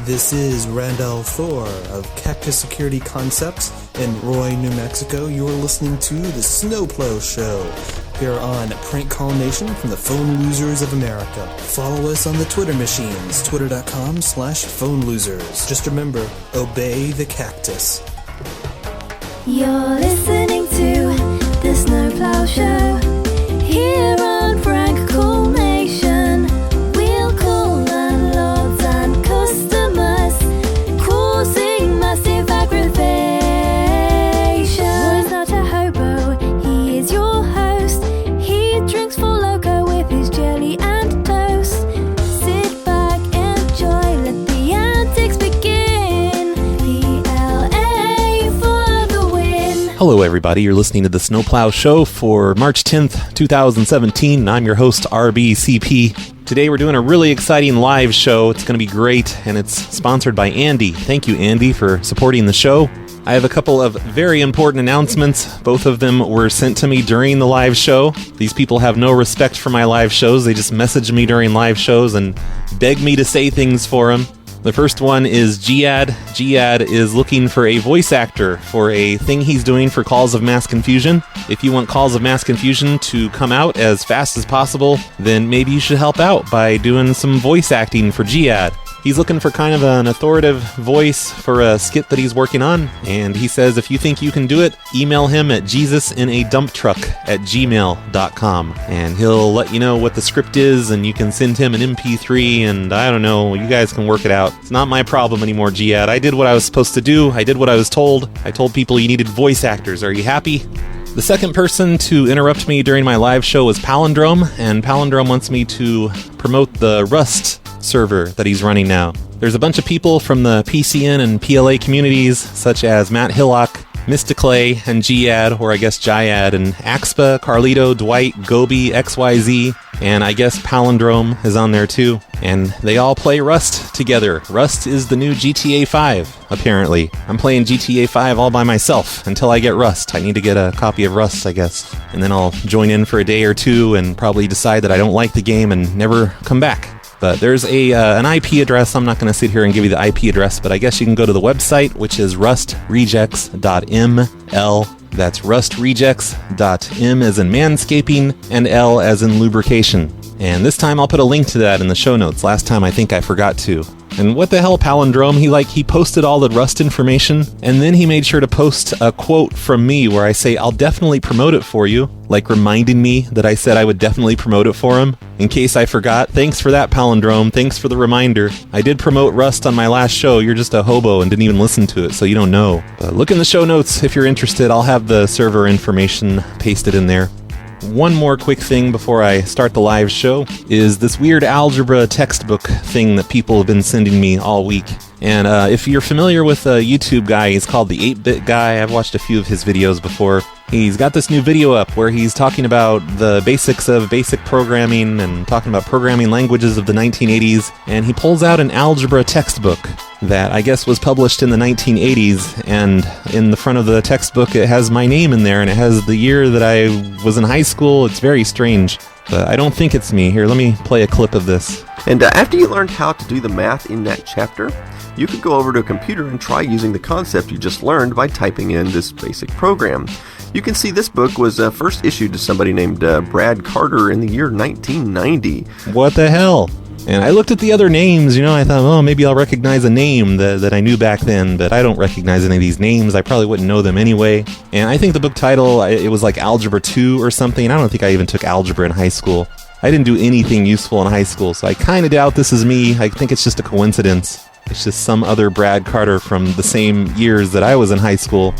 This is Randall Thor of Cactus Security Concepts in Roy, New Mexico. You're listening to the Plow Show here on Prank Call Nation from the Phone Losers of America. Follow us on the Twitter machines, twitter.com/phone losers. Just remember, obey the cactus. You're listening to the Snowplow Show here on Prank Call Nation. We'll call landlords and customers, causing massive aggravation. Roy's not a hobo, he is your host. He drinks for loco with his jelly and toast. Sit back, enjoy, let the antics begin. PLA for the win. Hello everybody, you're listening to the Snowplow Show for March 10th, 2017. I'm your host, RBCP. Today we're doing a really exciting live show. It's going to be great, and it's sponsored by Andy. Thank you, Andy, for supporting the show. I have a couple of very important announcements. Both of them were sent to me during the live show. These people have no respect for my live shows. They just message me during live shows and beg me to say things for them. The first one is Giad. Giad is looking for a voice actor for a thing he's doing for Calls of Mass Confusion. If you want Calls of Mass Confusion to come out as fast as possible, then maybe you should help out by doing some voice acting for Giad. He's looking for kind of an authoritative voice for a skit that he's working on, and he says if you think you can do it, email him at jesusinAdumptruck@gmail.com, and he'll let you know what the script is, and you can send him an MP3, and I don't know, you guys can work it out. It's not my problem anymore, Giad. I did what I was supposed to do. I did what I was told. I told people you needed voice actors. Are you happy? The second person to interrupt me during my live show is Palindrome, and Palindrome wants me to promote the Rust server that he's running now. There's a bunch of people from the PCN and PLA communities, such as Matt Hillock, Mysticlay, and Giad, or I guess Giad, and Axpa, Carlito, Dwight, Gobi, XYZ, and I guess Palindrome is on there too. And they all play Rust together. Rust is the new GTA 5, apparently. I'm playing GTA 5 all by myself until I get Rust. I need to get a copy of Rust, I guess. And then I'll join in for a day or two and probably decide that I don't like the game and never come back. But there's an IP address. I'm not going to sit here and give you the IP address, but I guess you can go to the website, which is rustrejects.ml. That's rustrejects.m as in manscaping and L as in lubrication. And this time I'll put a link to that in the show notes. Last time I think I forgot to. And what the hell, Palindrome? He posted all the Rust information, and then he made sure to post a quote from me where I say, I'll definitely promote it for you, like reminding me that I said I would definitely promote it for him. In case I forgot, thanks for that, Palindrome. Thanks for the reminder. I did promote Rust on my last show. You're just a hobo and didn't even listen to it, so you don't know. But look in the show notes if you're interested. I'll have the server information pasted in there. One more quick thing before I start the live show is this weird algebra textbook thing that people have been sending me all week. And if you're familiar with a YouTube guy, he's called the 8-Bit Guy. I've watched a few of his videos before. He's got this new video up where he's talking about the basics of basic programming and talking about programming languages of the 1980s. And he pulls out an algebra textbook that I guess was published in the 1980s. And in the front of the textbook, it has my name in there, and it has the year that I was in high school. It's very strange. But I don't think it's me. Here, let me play a clip of this. And after you learned how to do the math in that chapter, you could go over to a computer and try using the concept you just learned by typing in this basic program. You can see this book was first issued to somebody named Brad Carter in the year 1990. What the hell? And I looked at the other names, I thought, oh, maybe I'll recognize a name that I knew back then, but I don't recognize any of these names. I probably wouldn't know them anyway. And I think the book title, it was like Algebra 2 or something. I don't think I even took algebra in high school. I didn't do anything useful in high school, so I kind of doubt this is me. I think it's just a coincidence. It's just some other Brad Carter from the same years that I was in high school.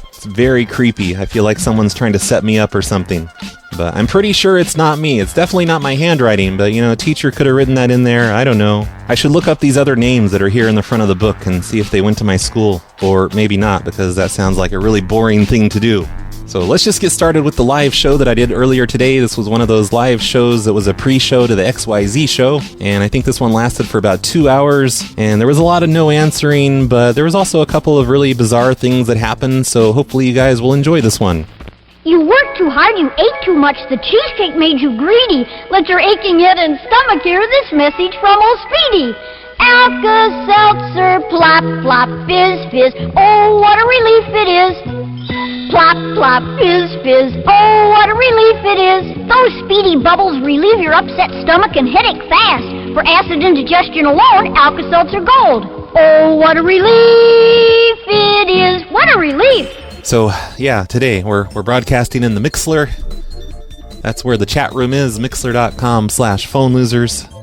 It's very creepy. I feel like someone's trying to set me up or something. But I'm pretty sure it's not me. It's definitely not my handwriting, but a teacher could have written that in there. I don't know. I should look up these other names that are here in the front of the book and see if they went to my school. Or maybe not, because that sounds like a really boring thing to do. So let's just get started with the live show that I did earlier today. This was one of those live shows that was a pre-show to the XYZ show, and I think this one lasted for about 2 hours, and there was a lot of no answering, but there was also a couple of really bizarre things that happened, so hopefully you guys will enjoy this one. You worked too hard, you ate too much, the cheesecake made you greedy. Let your aching head and stomach hear this message from old Speedy. Alka-Seltzer, plop, plop, fizz, fizz. Oh, what a relief it is. Plop, plop, fizz, fizz. Oh, what a relief it is. Those speedy bubbles relieve your upset stomach and headache fast. For acid indigestion alone, Alka-Seltzer Gold. Oh, what a relief it is. What a relief. So, yeah, today we're broadcasting in the Mixler. That's where the chat room is, mixler.com/phonelosers.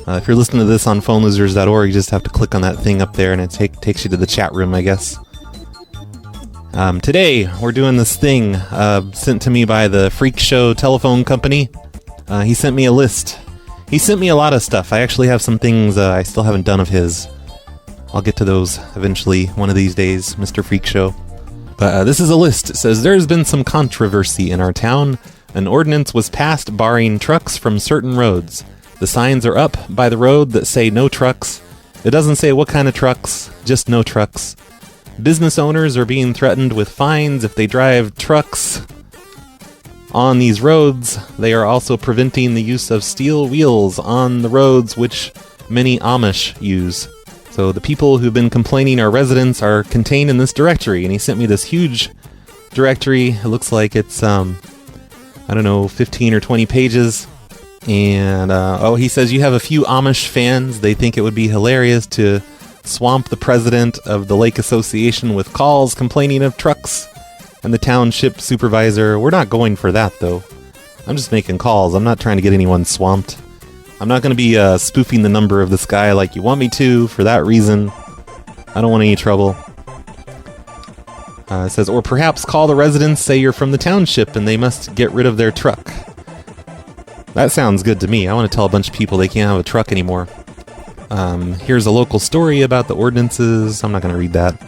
If you're listening to this on phonelosers.org, you just have to click on that thing up there and it takes you to the chat room, I guess. Today, we're doing this thing sent to me by the Freak Show telephone company. He sent me a list. He sent me a lot of stuff. I actually have some things I still haven't done of his. I'll get to those eventually, one of these days, Mr. Freak Show. But this is a list. It says, there's been some controversy in our town. An ordinance was passed barring trucks from certain roads. The signs are up by the road that say no trucks. It doesn't say what kind of trucks, just no trucks. Business owners are being threatened with fines if they drive trucks on these roads. They are also preventing the use of steel wheels on the roads, which many Amish use. So the people who've been complaining are residents are contained in this directory, and he sent me this huge directory. It looks like it's, 15 or 20 pages. And, he says you have a few Amish fans. They think it would be hilarious to swamp the president of the Lake Association with calls complaining of trucks and the township supervisor. We're not going for that, though. I'm just making calls. I'm not trying to get anyone swamped. I'm not going to be spoofing the number of this guy like you want me to for that reason. I don't want any trouble. It says, or perhaps call the residents, say you're from the township, and they must get rid of their truck. That sounds good to me. I want to tell a bunch of people they can't have a truck anymore. Here's a local story about the ordinances. I'm not going to read that.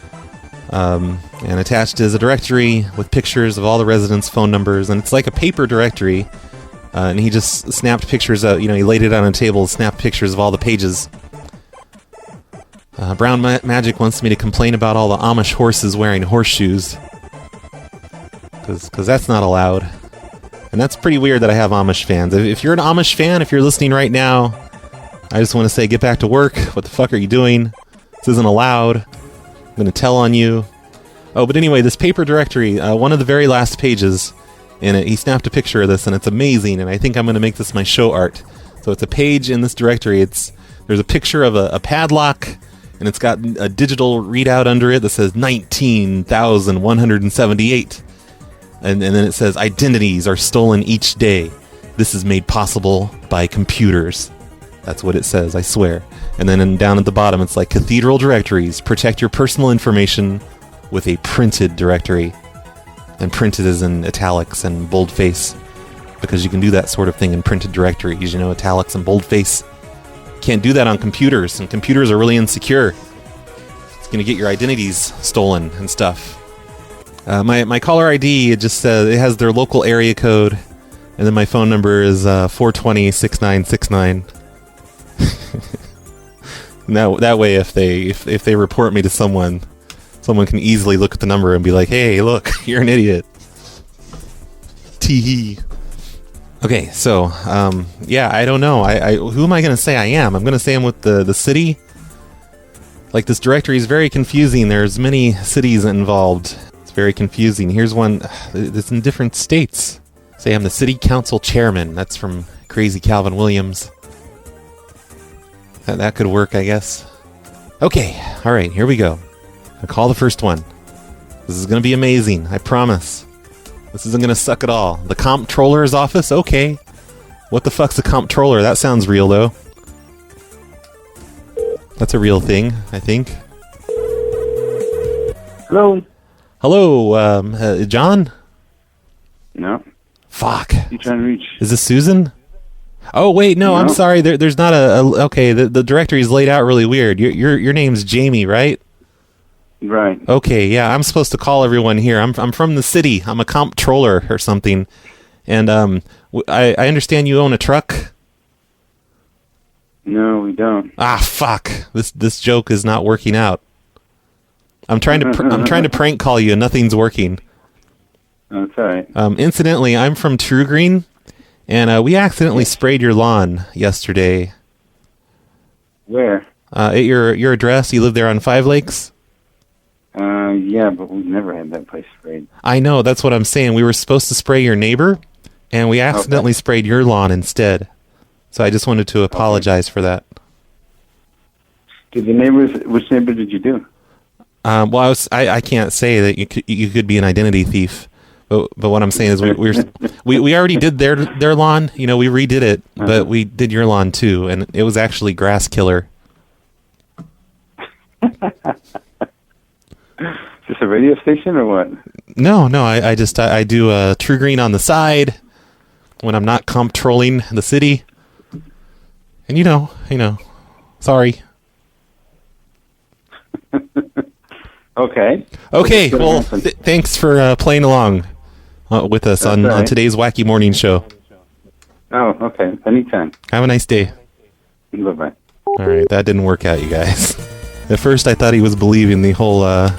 And attached is a directory with pictures of all the residents' phone numbers, and it's like a paper directory. And he just snapped pictures of, he laid it on a table, snapped pictures of all the pages. Brown Magic wants me to complain about all the Amish horses wearing horseshoes. Because that's not allowed. And that's pretty weird that I have Amish fans. If you're an Amish fan, if you're listening right now, I just want to say, get back to work. What the fuck are you doing? This isn't allowed. I'm going to tell on you. Oh, but anyway, this paper directory, one of the very last pages in it, he snapped a picture of this, and it's amazing, and I think I'm going to make this my show art. So it's a page in this directory. There's a picture of a padlock, and it's got a digital readout under it that says 19,178. And then it says, identities are stolen each day. This is made possible by computers. That's what it says, I swear. And then down at the bottom, it's like cathedral directories. Protect your personal information with a printed directory. And printed is in italics and boldface. Because you can do that sort of thing in printed directories, italics and boldface. Can't do that on computers, and computers are really insecure. It's going to get your identities stolen and stuff. My caller ID, it just says, it has their local area code, and then my phone number is 420-6969. That way, if they report me to someone can easily look at the number and be like, hey, look, you're an idiot. Tee-hee. Okay, so, I don't know. Who am I going to say I am? I'm going to say I'm with the city. Like, this directory is very confusing. There's many cities involved. It's very confusing. Here's one that's in different states. Say I'm the city council chairman. That's from Crazy Calvin Williams. That could work, I guess. Okay, all right, here we go. I'll call the first one. This is going to be amazing, I promise. This isn't going to suck at all. The comptroller's office? Okay. What the fuck's a comptroller? That sounds real, though. That's a real thing, I think. Hello? Hello, John? No. Fuck. You trying to reach? Is this Susan? Oh, wait, no, I'm sorry. There's not okay, the directory is laid out really weird. Your name's Jamie, right? Right. Okay, yeah, I'm supposed to call everyone here. I'm from the city. I'm a comptroller or something. And I understand you own a truck? No, we don't. Ah, fuck. This joke is not working out. I'm trying to prank call you and nothing's working. That's all right. Incidentally, I'm from True Green, and we accidentally sprayed your lawn yesterday. Where? At your address, you live there on Five Lakes? Yeah, but we've never had that place sprayed. I know, that's what I'm saying. We were supposed to spray your neighbor, and we accidentally sprayed your lawn instead. So I just wanted to apologize for that. Which neighbor did you do? Well, I can't say that you could be an identity thief, but what I'm saying is we already did their lawn. You know, we redid it, but we did your lawn too, and it was actually grass killer. Is this a radio station or what? No, I do True Green on the side when I'm not comptrolling the city, and you know, sorry. Okay. Well, thanks for playing along with us on today's Wacky Morning Show. Oh, okay. Anytime. Have a nice day. Bye-bye. All right, that didn't work out, you guys. At first, I thought he was believing the whole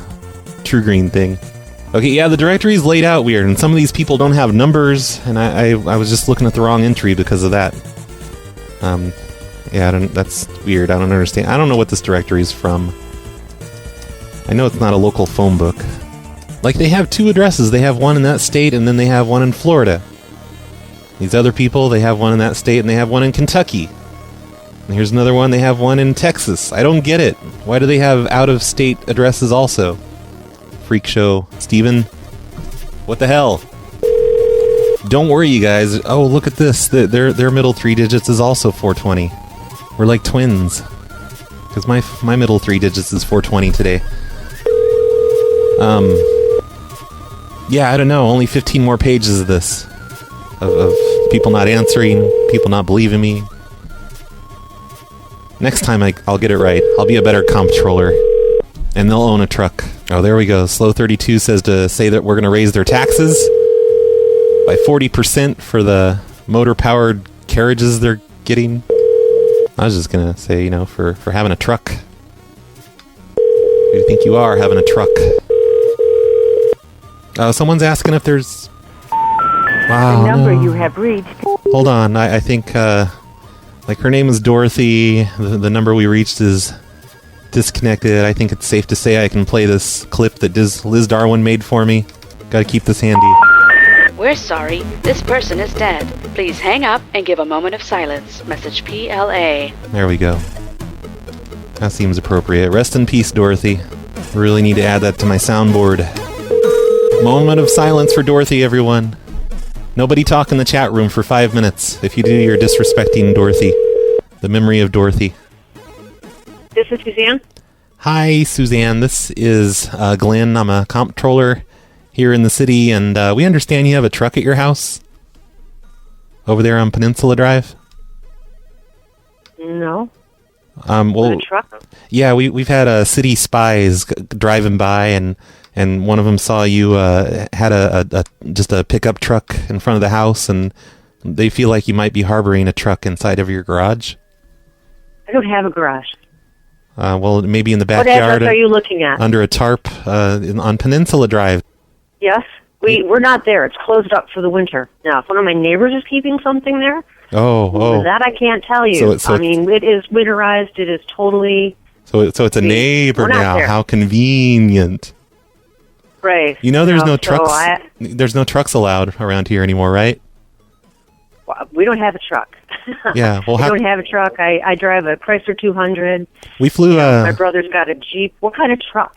True Green thing. Okay, yeah, the directory's laid out weird, and some of these people don't have numbers, and I was just looking at the wrong entry because of that. Yeah, that's weird. I don't understand. I don't know what this directory is from. I know it's not a local phone book. Like, they have 2 addresses. They have one in that state, and then they have one in Florida. These other people, they have one in that state, and they have one in Kentucky. And here's another one, they have one in Texas. I don't get it. Why do they have out-of-state addresses also? Freak show. Steven? What the hell? Don't worry, you guys. Oh, look at this. Their middle 3 digits is also 420. We're like twins. Because my middle 3 digits is 420 today. Yeah, I don't know. Only 15 more pages of this. Of people not answering, people not believing me. Next time I'll get it right. I'll be a better comptroller. And they'll own a truck. Oh, there we go. Slow32 says to say that we're going to raise their taxes by 40% for the motor-powered carriages they're getting. I was just going to say, for having a truck. Who do you think you are, having a truck? Someone's asking if there's... Wow, the number you have reached. Hold on, I think, her name is Dorothy. The number we reached is disconnected. I think it's safe to say I can play this clip that Liz Darwin made for me. Gotta keep this handy. We're sorry. This person is dead. Please hang up and give a moment of silence. Message PLA. There we go. That seems appropriate. Rest in peace, Dorothy. Really need to add that to my soundboard. Moment of silence for Dorothy, everyone. Nobody talk in the chat room for 5 minutes. If you do, you're disrespecting Dorothy. The memory of Dorothy. This is Suzanne. Hi, Suzanne. This is Glenn. I'm a comptroller here in the city, and we understand you have a truck at your house over there on Peninsula Drive. No. Well, a truck? Yeah, we've had city spies driving by, and one of them saw you had just a pickup truck in front of the house, and they feel like you might be harboring a truck inside of your garage. I don't have a garage. Well, maybe in the backyard. What address are you looking at? Under a tarp on Peninsula Drive. Yes. We're not there. It's closed up for the winter. Now, if one of my neighbors is keeping something there, that I can't tell you. It is winterized. It is totally... So it's a neighbor now. There. How convenient. Right. There's no trucks. There's no trucks allowed around here anymore, right? Well, we don't have a truck. Yeah. Well, I don't have a truck. I drive a Chrysler 200. We flew. My brother's got a Jeep. What kind of truck?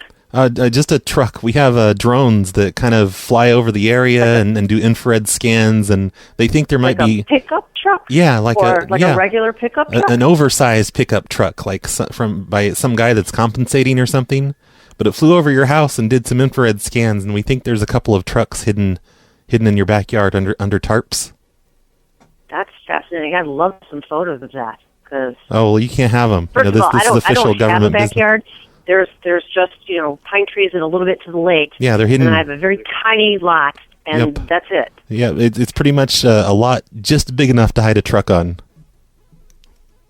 Just a truck. We have drones that kind of fly over the area and do infrared scans, and they think there might be a pickup truck. Yeah, a regular pickup truck. An oversized pickup truck, like by some guy that's compensating or something. But it flew over your house and did some infrared scans, and we think there's a couple of trucks hidden in your backyard under tarps. That's fascinating. I'd love some photos of that. Well, you can't have them. First of all, this is official government have a backyard. Business. There's just pine trees and a little bit to the lake. Yeah, they're hidden. And I have a very tiny lot, and that's it. Yeah, it's pretty much a lot just big enough to hide a truck on.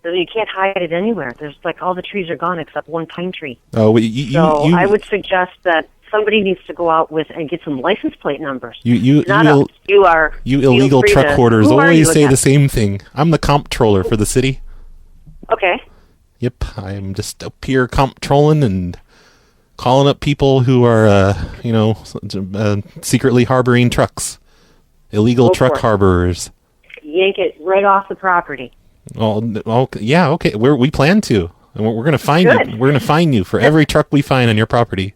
So you can't hide it anywhere. There's all the trees are gone except one pine tree. Oh, I would suggest that somebody needs to go out and get some license plate numbers. You illegal truck hoarders always say the same thing. I'm the comptroller for the city. Okay. Yep, I'm just up here comptrolling and calling up people who are, secretly harboring trucks. Illegal truck harborers. Yank it right off the property. Oh, yeah, okay. We plan to. And we're going to find you. We're going to find you for every truck we find on your property.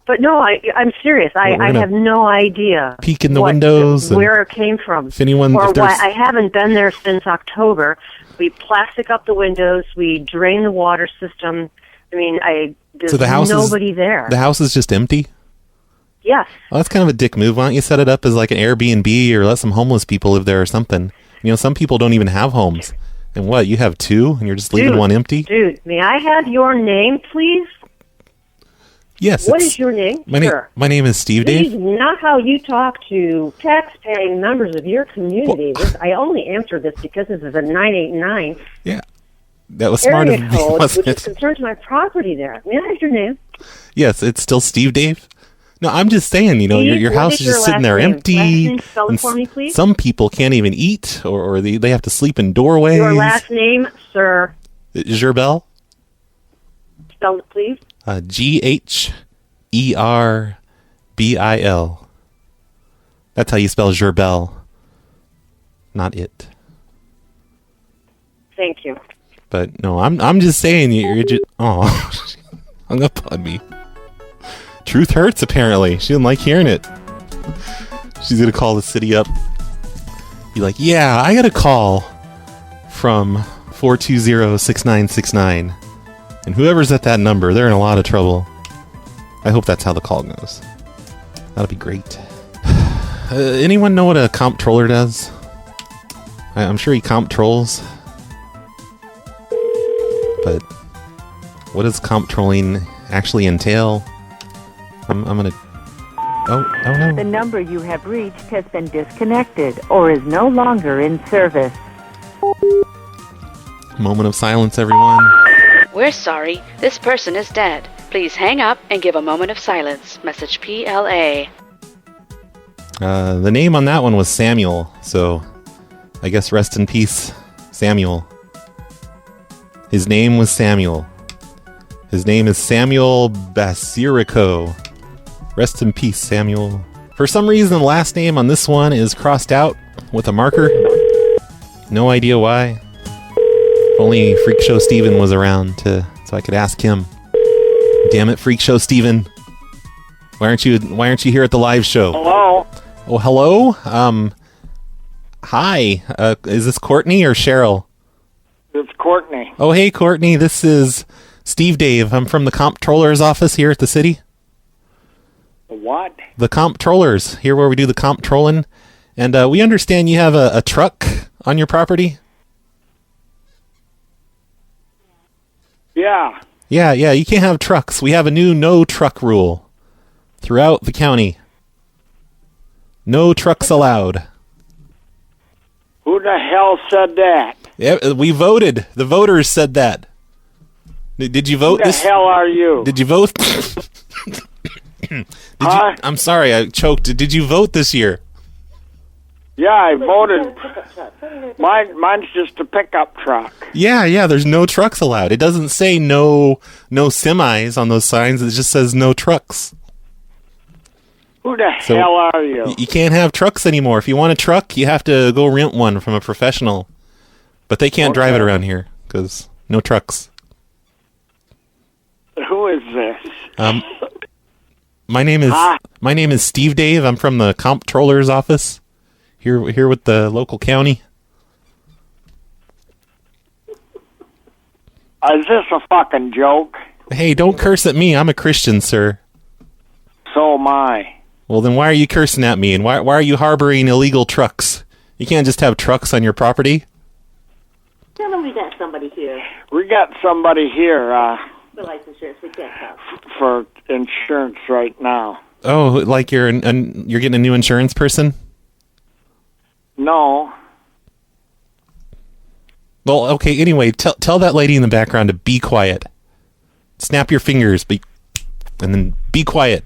But no, I'm serious. I have no idea. Peek in the windows. Where it came from. If anyone... I haven't been there since October. We plastic up the windows. We drain the water system. I mean, there's nobody there. The house is just empty? Yes. Well, that's kind of a dick move. Why don't you set it up as like an Airbnb or let some homeless people live there or something? Some people don't even have homes. And what, you have two and you're just leaving one empty? Dude, may I have your name, please? Yes. What is your name? My name is Steve Dave. This is not how you talk to tax-paying members of your community. I only answered this because this is a 989. Yeah. That was smart of me, wasn't which concerns my property there. May I have your name? Yes, it's still Steve Dave. No, I'm just saying, your house is just sitting there empty. Last name, spell it for me, please. Some people can't even eat, or they have to sleep in doorways. Your last name, sir. Gerbel. Spell it, please. Gherbil. That's how you spell Gerbel. Not it. Thank you. But no, I'm just saying you're just hung up on me. Truth hurts apparently. She didn't like hearing it. She's gonna call the city up. Be like, yeah, I got a call from 420-6969. And whoever's at that number, they're in a lot of trouble. I hope that's how the call goes. That'll be great. Anyone know what a comptroller does? I'm sure he comptrolls. But what does comptrolling actually entail? I'm gonna... Oh no. The number you have reached has been disconnected or is no longer in service. Moment of silence, everyone. We're sorry. This person is dead. Please hang up and give a moment of silence. Message PLA. The name on that one was Samuel, so I guess rest in peace, Samuel. His name was Samuel. His name is Samuel Basirico. Rest in peace, Samuel. For some reason, the last name on this one is crossed out with a marker. No idea why. If only Freak Show Steven was around so I could ask him. Damn it, Freak Show Steven. Why aren't you here at the live show? Hello? Oh, hello? Hi. Is this Courtney or Cheryl? It's Courtney. Oh, hey, Courtney. This is Steve Dave. I'm from the comptroller's office here at the city. What? The comptrollers, here where we do the comptrolling. And we understand you have a truck on your property? Yeah. Yeah, you can't have trucks. We have a new no truck rule throughout the county. No trucks allowed. Who the hell said that? Yeah, we voted. The voters said that. Did you vote? Who the hell are you? Did you vote? I'm sorry, I choked. Did you vote this year? Yeah, I voted. Mine's just a pickup truck. Yeah, there's no trucks allowed. It doesn't say no semis on those signs. It just says no trucks. Who the hell are you? You can't have trucks anymore. If you want a truck, you have to go rent one from a professional. But they can't drive it around here because no trucks. Who is this? My name is Steve Dave. I'm from the comptroller's office here with the local county. Is this a fucking joke? Hey, don't curse at me. I'm a Christian, sir. So am I. Well, then why are you cursing at me? And why are you harboring illegal trucks? You can't just have trucks on your property. Tell them we got somebody here. We got somebody here For life insurance, we can't help. For insurance right now. Oh, like you're getting a new insurance person? No. Well, okay, anyway, tell that lady in the background to be quiet. Snap your fingers, and then be quiet.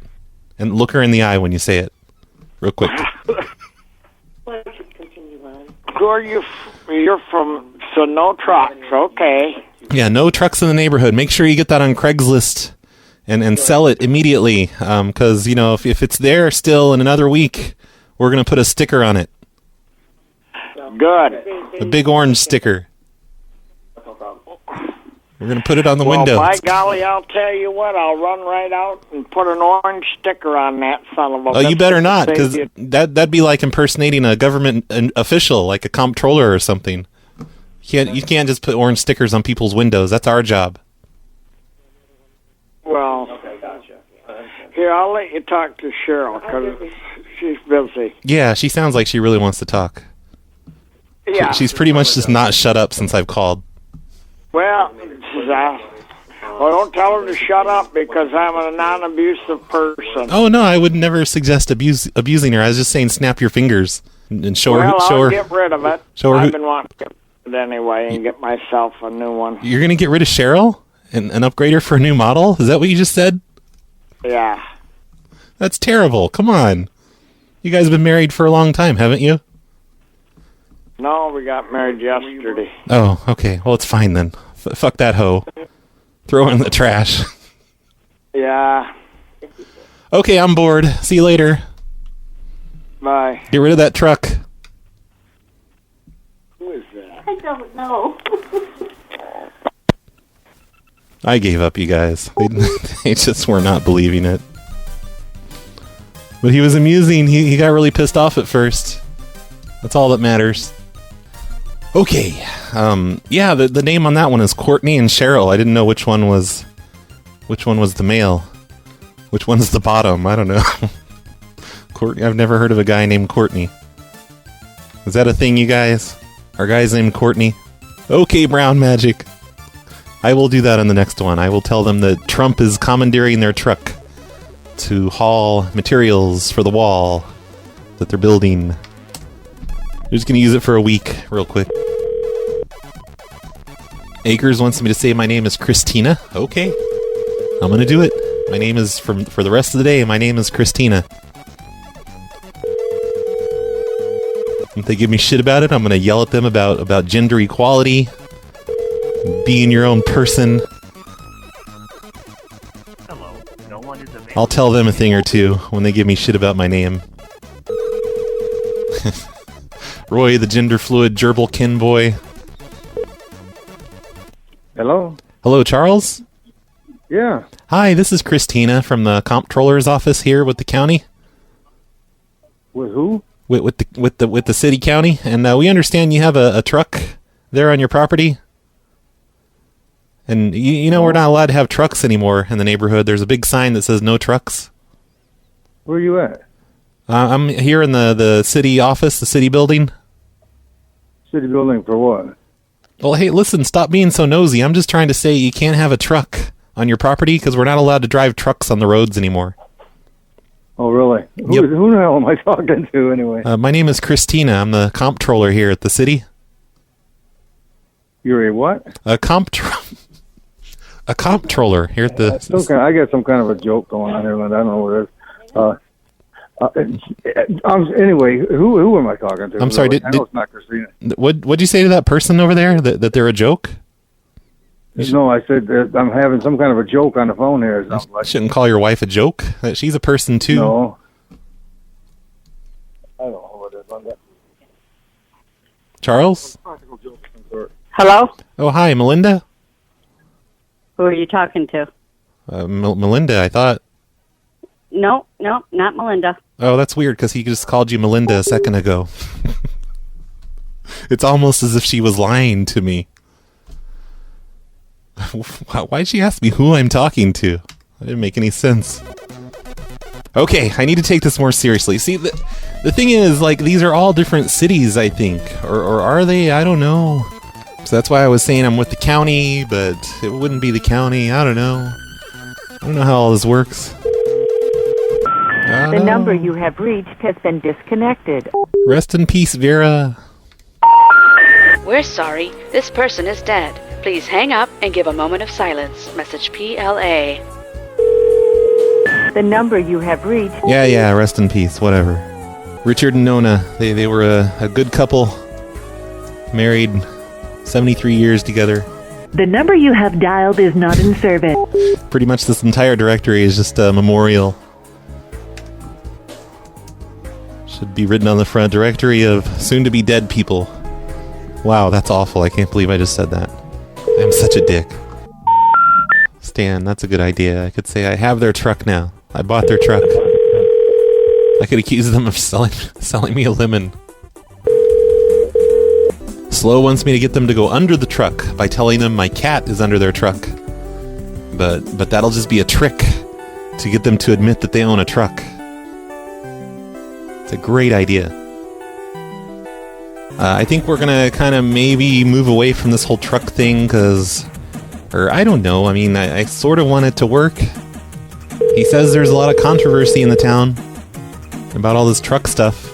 And look her in the eye when you say it. Real quick. Why don't you continue on? Who are you? You're from... So no trucks, okay. Yeah, no trucks in the neighborhood. Make sure you get that on Craigslist and sell it immediately. Because, if it's there still in another week, we're going to put a sticker on it. Good. A big orange sticker. We're going to put it on the window. By golly, I'll tell you what, I'll run right out and put an orange sticker on that son of a bitch. Oh, you better not, because that'd be like impersonating a government official, like a comptroller or something. You can't just put orange stickers on people's windows. That's our job. Well, here, I'll let you talk to Cheryl, because she's busy. Yeah, she sounds like she really wants to talk. Yeah. She's pretty much just not shut up since I've called. Well, don't tell her to shut up, because I'm a non-abusive person. Oh, no, I would never suggest abusing her. I was just saying snap your fingers and show her. I'll get rid of it. I've been wanting to get rid of it anyway and get myself a new one. You're going to get rid of Cheryl and upgrade her for a new model? Is that what you just said? Yeah. That's terrible. Come on. You guys have been married for a long time, haven't you? No, we got married yesterday. Oh, okay. Well, it's fine then. Fuck that hoe. Throw her in the trash. Yeah. Okay, I'm bored. See you later. Bye. Get rid of that truck. Who is that? I don't know. I gave up, you guys. They just were not believing it. But he was amusing. He got really pissed off at first. That's all that matters. Okay. Yeah, the name on that one is Courtney and Cheryl. I didn't know which one was the male. Which one's the bottom? I don't know. Courtney. I've never heard of a guy named Courtney. Is that a thing, you guys? Are guys named Courtney? Okay, Brown Magic. I will do that on the next one. I will tell them that Trump is commandeering their truck to haul materials for the wall that they're building. They're just going to use it for a week, real quick. Akers wants me to say my name is Christina. Okay. I'm going to do it. My name is, for the rest of the day, my name is Christina. If they give me shit about it, I'm going to yell at them about gender equality, being your own person. Hello. No one is available. I'll tell them a thing or two when they give me shit about my name. Roy, the gender fluid gerbil kin boy. Hello? Hello, Charles? Yeah. Hi, this is Christina from the comptroller's office here with the county. With who? With the city county, and we understand you have a truck there on your property. And you know we're not allowed to have trucks anymore in the neighborhood. There's a big sign that says no trucks. Where are you at? I'm here in the city office, the city building. City building for what? Well, hey, listen, stop being so nosy. I'm just trying to say you can't have a truck on your property because we're not allowed to drive trucks on the roads anymore. Oh, really? Who the hell am I talking to anyway? My name is Christina. I'm the comptroller here at the city. You're a what? A comptroller here at the... I got some kind of a joke going on here, Linda. I don't know what it is. Anyway, who am I talking to? I'm sorry. I know it's not Christina. What'd you say to that person over there? That they're a joke? No, I said that I'm having some kind of a joke on the phone here. You shouldn't call your wife a joke. She's a person too. No. I don't know what it is on that. Charles? Hello? Oh, hi, Melinda? Who are you talking to? Melinda, I thought. No, not Melinda. Oh, that's weird because he just called you Melinda a second ago. It's almost as if she was lying to me. Why'd she ask me who I'm talking to? That didn't make any sense. Okay, I need to take this more seriously. See, the thing is, like, these are all different cities, I think. Or are they? I don't know. So that's why I was saying I'm with the county, but it wouldn't be the county. I don't know. I don't know how all this works. The number you have reached has been disconnected. Rest in peace, Vera. We're sorry. This person is dead. Please hang up and give a moment of silence. Message PLA. The number you have reached... Yeah, rest in peace, whatever. Richard and Nona, they were a good couple. Married 73 years together. The number you have dialed is not in service. Pretty much this entire directory is just a memorial. Should be written on the front, directory of soon-to-be dead people. Wow, that's awful. I can't believe I just said that. I'm such a dick. Stan, that's a good idea. I could say I have their truck now. I bought their truck. I could accuse them of selling me a lemon. Slow wants me to get them to go under the truck by telling them my cat is under their truck. But that'll just be a trick to get them to admit that they own a truck. It's a great idea. I think we're gonna kind of maybe move away from this whole truck thing, or I don't know, I mean, I sort of want it to work. He says there's a lot of controversy in the town about all this truck stuff.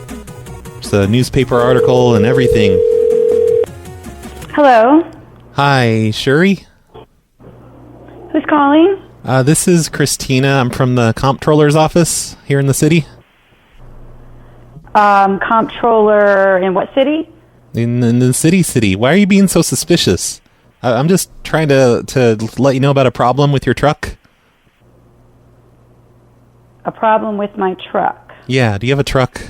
There's a newspaper article and everything. Hello? Hi, Shuri? Who's calling? This is Christina. I'm from the comptroller's office here in the city. Comptroller in what city? In the city. Why are you being so suspicious? I'm just trying to let you know about a problem with your truck. A problem with my truck? Yeah, do you have a truck?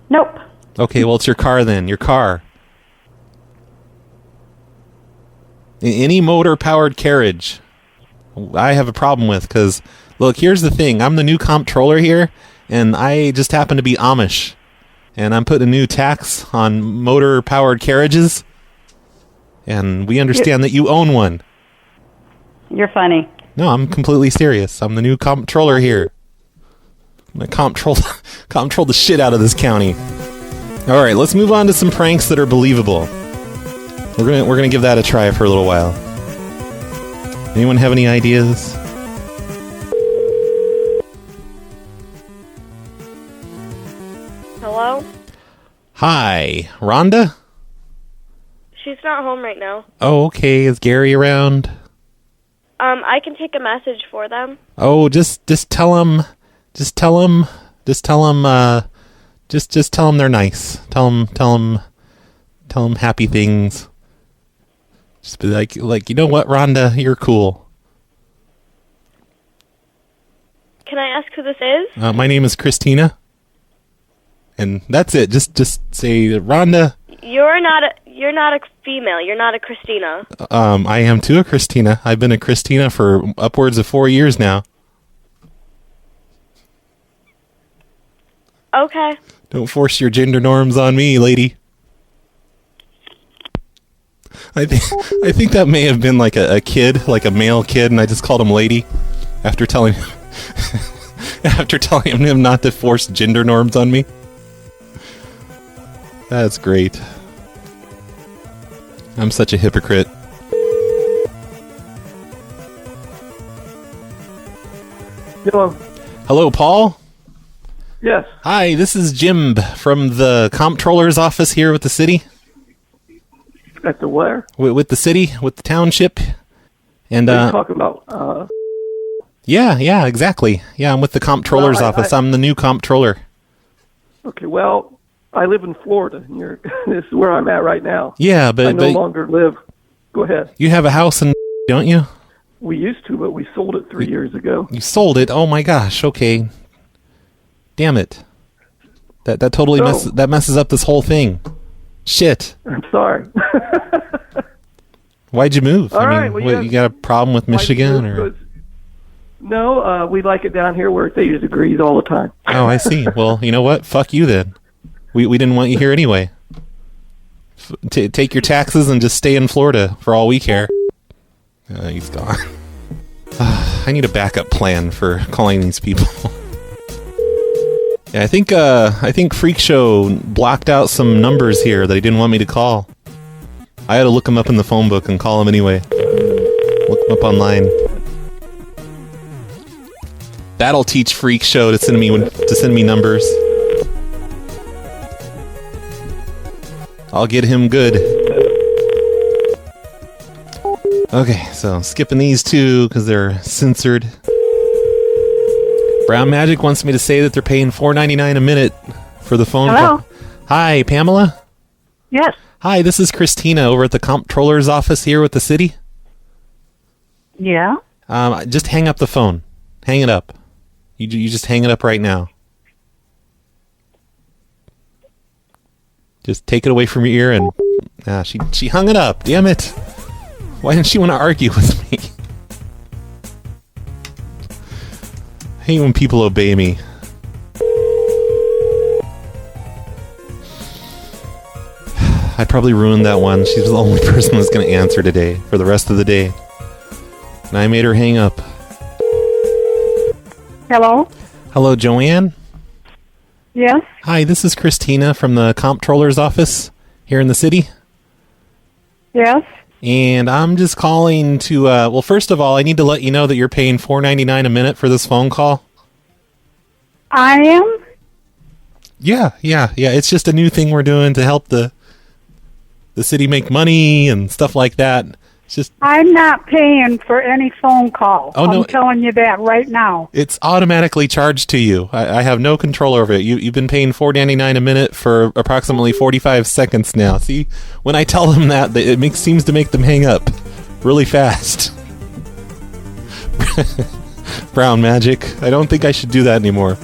Nope. Okay, well, it's your car then. Your car. Any motor-powered carriage, I have a problem with, because, look, here's the thing. I'm the new comptroller here, and I just happen to be Amish. And I'm putting a new tax on motor-powered carriages, and we understand that you own one. You're funny. No, I'm completely serious. I'm the new comptroller here. I'm gonna comptroll the shit out of this county. All right, let's move on to some pranks that are believable. We're gonna give that a try for a little while. Anyone have any ideas? Hello? Hi, Rhonda? She's not home right now. Oh, okay. Is Gary around? I can take a message for them. Oh, just tell them they're nice. Tell them happy things. Just be like, you know what, Rhonda, you're cool. Can I ask who this is? My name is Christina. And that's it. Just say, Rhonda. You're not a female. You're not a Christina. I am too a Christina. I've been a Christina for upwards of 4 years now. Okay. Don't force your gender norms on me, lady. I think that may have been like a kid, like a male kid, and I just called him lady after telling him not to force gender norms on me. That's great. I'm such a hypocrite. Hello. Hello, Paul? Yes. Hi, this is Jim from the comptroller's office here with the city. At the where? With the city, with the township. And what are you talking about? Yeah, exactly. Yeah, I'm with the comptroller's office. I'm the new comptroller. Okay, well, I live in Florida, and this is where I'm at right now. Yeah, but I no longer live. Go ahead. You have a house in, don't you? We used to, but we sold it 3 years ago. You sold it? Oh my gosh. Okay. Damn it. That totally messes up this whole thing. Shit. I'm sorry. Why'd you move? All right. Well, you got a problem with Michigan, or? No, we like it down here where it's 80 degrees all the time. Oh, I see. Well, you know what? Fuck you then. We didn't want you here anyway. Take your taxes and just stay in Florida for all we care. He's gone. I need a backup plan for calling these people. Yeah, I think Freak Show blocked out some numbers here that he didn't want me to call. I had to look him up in the phone book and call him anyway. Look him up online. That'll teach Freak Show to send me numbers. I'll get him good. Okay, so skipping these two because they're censored. Brown Magic wants me to say that they're paying $4.99 a minute for the phone call. Hi, Pamela? Yes. Hi, this is Christina over at the comptroller's office here with the city. Yeah? Just hang up the phone. Hang it up. You just hang it up right now. Just take it away from your ear and... she hung it up. Damn it. Why didn't she want to argue with me? I hate when people obey me. I probably ruined that one. She was the only person who was going to answer today for the rest of the day. And I made her hang up. Hello? Hello, Joanne? Yes? Hi, this is Christina from the comptroller's office here in the city. Yes? And I'm just calling to, well, first of all, I need to let you know that you're paying $4.99 a minute for this phone call. I am? Yeah. It's just a new thing we're doing to help the city make money and stuff like that. It's just... I'm not paying for any phone call. Oh, no. I'm telling you that right now. It's automatically charged to you. I have no control over it. You've been paying $4.99 a minute for approximately 45 seconds now. See, when I tell them that, it seems to make them hang up really fast. Brown magic. I don't think I should do that anymore.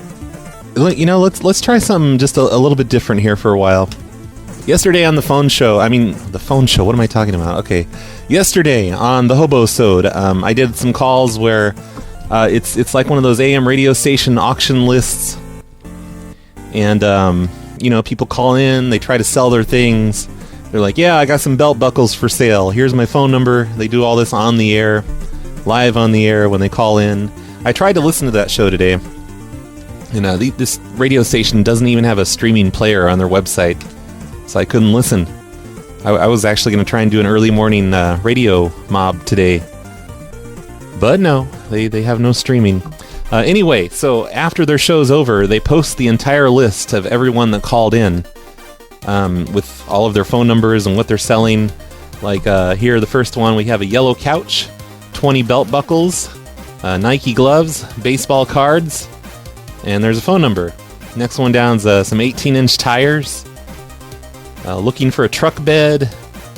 You know, let's try something just a little bit different here for a while. Yesterday on the phone show, what am I talking about? Okay. Yesterday on the Hobo-sode, I did some calls where it's like one of those AM radio station auction lists. And, people call in, they try to sell their things. They're like, yeah, I got some belt buckles for sale. Here's my phone number. They do all this on the air, live on the air when they call in. I tried to listen to that show today. And this radio station doesn't even have a streaming player on their website. So I couldn't listen. I was actually going to try and do an early morning radio mob today. But no, they have no streaming. Anyway, so after their show's over, they post the entire list of everyone that called in with all of their phone numbers and what they're selling. Like here, the first one, we have a yellow couch, 20 belt buckles, Nike gloves, baseball cards, and there's a phone number. Next one down's some 18-inch tires. Looking for a truck bed,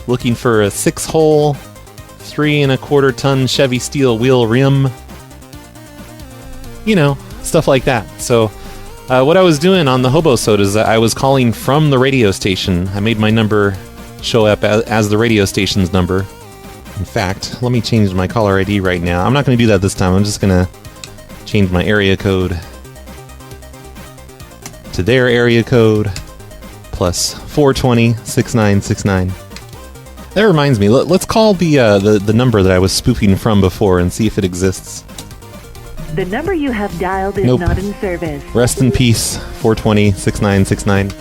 looking for a 6-hole, 3¼ ton Chevy steel wheel rim, stuff like that. So what I was doing on the Hobo-sode is that I was calling from the radio station. I made my number show up as the radio station's number. In fact, let me change my caller ID right now. I'm not going to do that this time. I'm just going to change my area code to their area code. Plus 420-6969. That reminds me, let's call the number that I was spoofing from before and see if it exists. The number you have dialed is not in service. Rest in peace, 420-6969.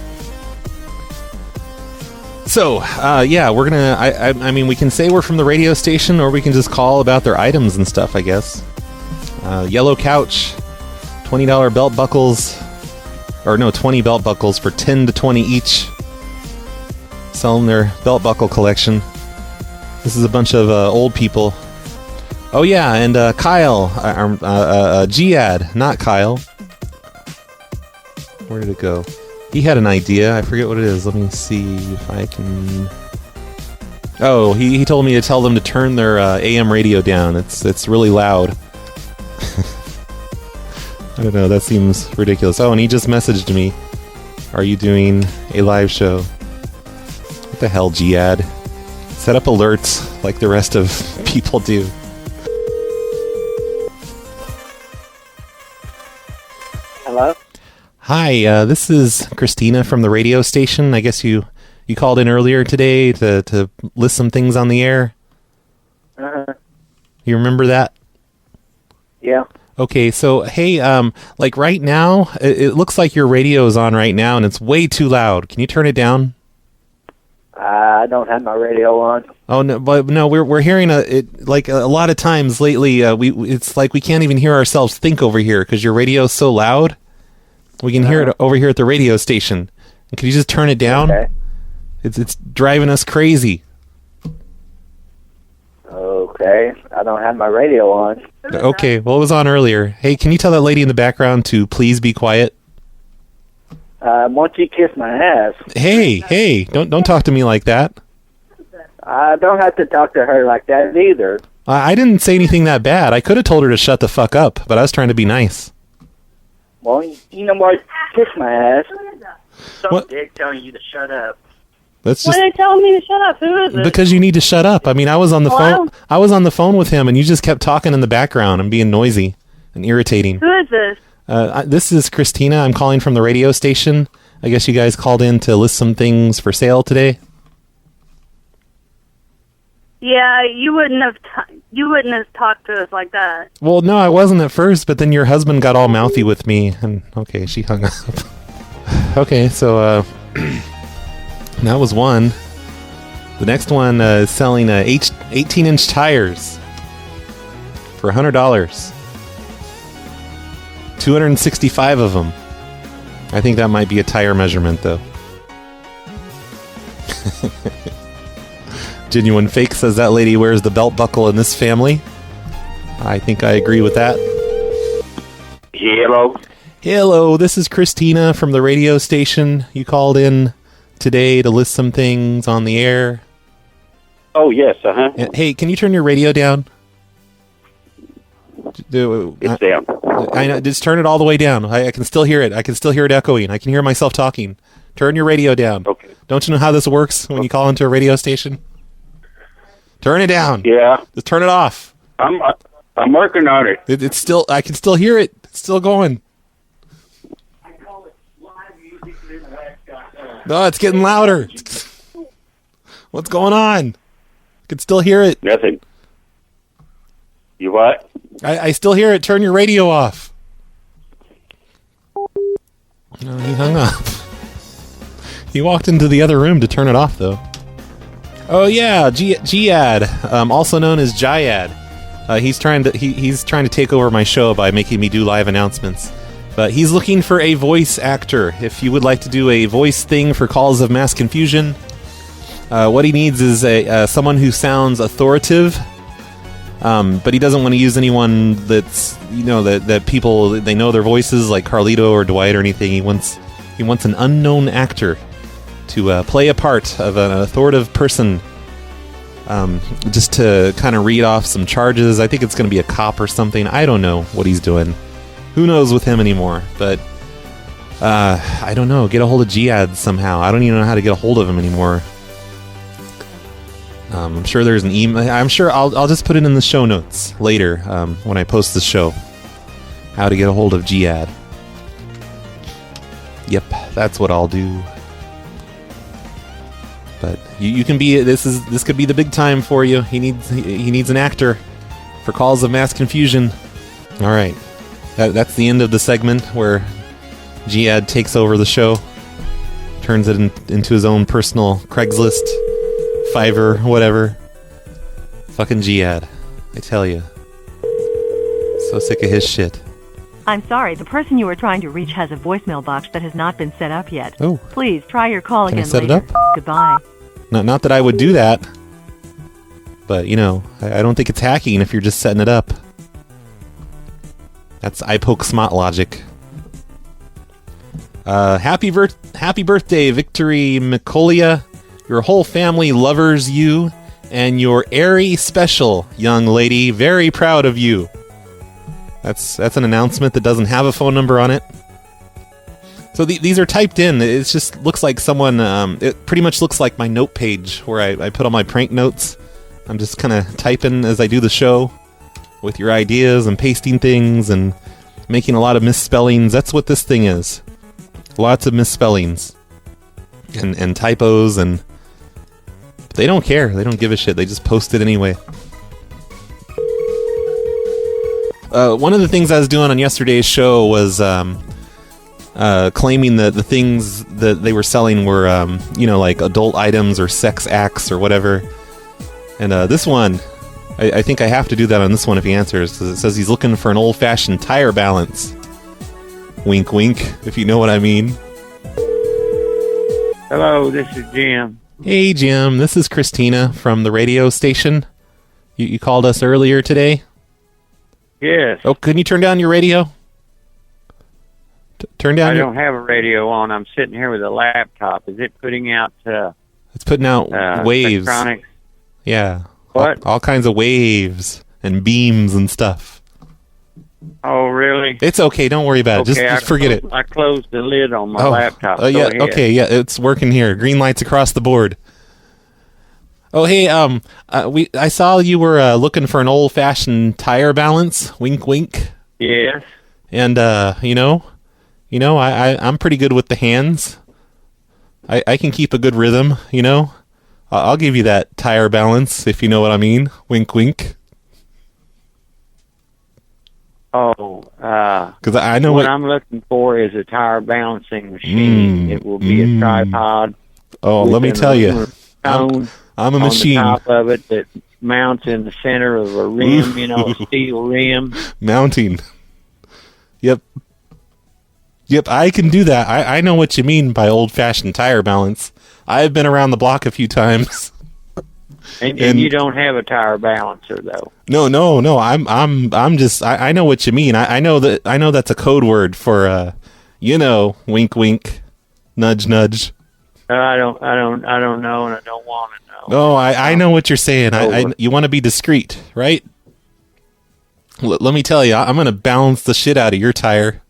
So, we're gonna, I mean, we can say we're from the radio station, or we can just call about their items and stuff, I guess. Yellow couch, $20 belt buckles, 20 belt buckles for 10 to 20 each. Selling their belt buckle collection. This is a bunch of old people. Oh yeah, and Kyle, Giad, not Kyle. Where did it go? He had an idea. I forget what it is. Let me see if I can... Oh, he told me to tell them to turn their AM radio down. It's really loud. I don't know, that seems ridiculous. Oh, and he just messaged me. Are you doing a live show? What the hell, Giad? Set up alerts like the rest of people do. Hello? Hi, this is Christina from the radio station. I guess you called in earlier today to list some things on the air. You remember that? Yeah. Okay, so, hey, like right now, it looks like your radio is on right now, and it's way too loud. Can you turn it down? I don't have my radio on. Oh, no, but no, we're hearing like a lot of times lately, it's like we can't even hear ourselves think over here, because your radio is so loud. We can hear it over here at the radio station. And can you just turn it down? Okay. It's driving us crazy. Okay, I don't have my radio on. Okay, well, it was on earlier. Hey, can you tell that lady in the background to please be quiet? Won't you kiss my ass? Hey, don't talk to me like that. I don't have to talk to her like that either. I didn't say anything that bad. I could have told her to shut the fuck up, but I was trying to be nice. Well, you know what? Kiss my ass. Some dick telling you to shut up. That's Why just are they telling me to shut up? Who is it? because you need to shut up. I mean, I was on the phone. I was on the phone with him, and you just kept talking in the background and being noisy and irritating. Who is this? This is Christina. I'm calling from the radio station. I guess you guys called in to list some things for sale today. Yeah, you wouldn't have talked to us like that. Well, no, I wasn't at first, but then your husband got all mouthy with me, and okay, she hung up. Okay, so that was one. The next one is selling 18-inch tires for $100. 265 of them. I think that might be a tire measurement, though. Genuine Fake says that lady wears the belt buckle in this family. I think I agree with that. Hello. Hello, this is Christina from the radio station. You called in today to list some things on the air. Oh, yes, uh-huh. Hey, can you turn your radio down? It's down. I know, just turn it all the way down. I can still hear it. I can still hear it echoing. I can hear myself talking. Turn your radio down. Okay. Don't you know how this works when you call into a radio station? Turn it down. Yeah. Just turn it off. I'm working on it. It's still. I can still hear it. It's still going. No, it's getting louder. What's going on? I can still hear it. Nothing. You what? I still hear it. Turn your radio off. No, he hung up. He walked into the other room to turn it off, though. Oh yeah, Giad, also known as Jayad. He's trying to take over my show by making me do live announcements. But he's looking for a voice actor. If you would like to do a voice thing for Calls of Mass Confusion, what he needs is someone who sounds authoritative. But he doesn't want to use anyone that's, that people, they know their voices, like Carlito or Dwight or anything. He wants an unknown actor to play a part of an authoritative person, just to kind of read off some charges. I think it's going to be a cop or something. I don't know what he's doing. Who knows with him anymore? But I don't know. Get a hold of Giad somehow. I don't even know how to get a hold of him anymore. I'm sure there's an email. I'm sure I'll just put it in the show notes later when I post the show. How to get a hold of Giad. Yep, that's what I'll do. But you can be. This could be the big time for you. He needs an actor for Calls of Mass Confusion. All right, that's the end of the segment where Giad takes over the show, turns it into his own personal Craigslist, Fiverr, whatever. Fucking Giad, I tell you. So sick of his shit. I'm sorry, the person you are trying to reach has a voicemail box that has not been set up yet. Oh. Please try your call Can I again set later. it up? Goodbye. Not that I would do that, but I don't think it's hacking if you're just setting it up. That's iPoke smart logic. Happy birthday, Victory Micolia. Your whole family lovers you, and you're airy special, young lady. Very proud of you. That's an announcement that doesn't have a phone number on it. So these are typed in. It just looks like someone. It pretty much looks like my note page where I put all my prank notes. I'm just kind of typing as I do the show with your ideas and pasting things and making a lot of misspellings. That's what this thing is. Lots of misspellings and typos, and they don't care. They don't give a shit. They just post it anyway. One of the things I was doing on yesterday's show was claiming that the things that they were selling were, like adult items or sex acts or whatever. And this one, I think I have to do that on this one if he answers, because it says he's looking for an old-fashioned tire balance. Wink, wink, if you know what I mean. Hello, this is Jim. Hey, Jim, this is Christina from the radio station. You called us earlier today? Yes. Oh, can you turn down your radio? Turn down. I don't have a radio on. I'm sitting here with a laptop. Is it putting out? It's putting out waves. Electronics. Yeah, What? All kinds of waves and beams and stuff. Oh, really? It's okay. Don't worry about it. Just forget it. I closed the lid on my laptop. Oh, yeah. Okay, yeah, it's working here. Green lights across the board. Oh, hey, I saw you were looking for an old-fashioned tire balance. Wink, wink. Yes. And I'm pretty good with the hands. I can keep a good rhythm. I'll give you that tire balance if you know what I mean. Wink, wink. Oh, because I know what I'm looking for is a tire balancing machine. It will be a tripod. Oh, let me tell you, I'm a machine. On the top of it that mounts in the center of a rim, a steel rim. Mounting. Yep, I can do that. I know what you mean by old-fashioned tire balance. I've been around the block a few times. And you don't have a tire balancer though. No. I'm just. I know what you mean. I know that's a code word for, wink, wink, nudge, nudge. I don't know, and I don't want to know. No, I know what you're saying. You want to be discreet, right? Let me tell you, I'm gonna balance the shit out of your tire,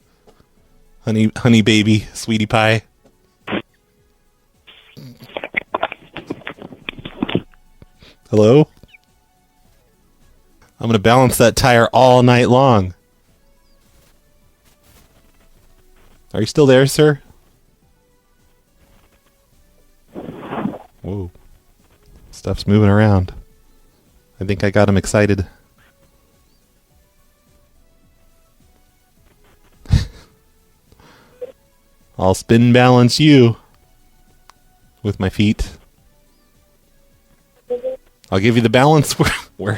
honey baby, sweetie pie. Hello? I'm going to balance that tire all night long. Are you still there, sir? Whoa. Stuff's moving around. I think I got him excited. I'll spin balance you with my feet. I'll give you the balance where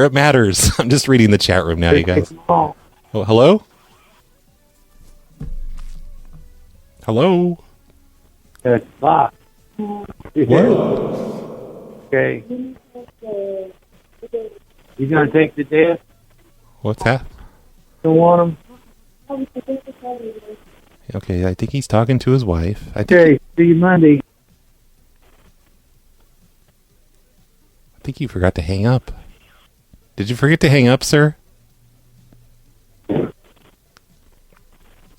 it matters. I'm just reading the chat room now, you guys. Oh, hello? Hello? It's Bob. What? Okay. You gonna take the desk? What's that? Don't want him. Okay, I think he's talking to his wife. Okay, see you Monday. I think you forgot to hang up. Did you forget to hang up, sir?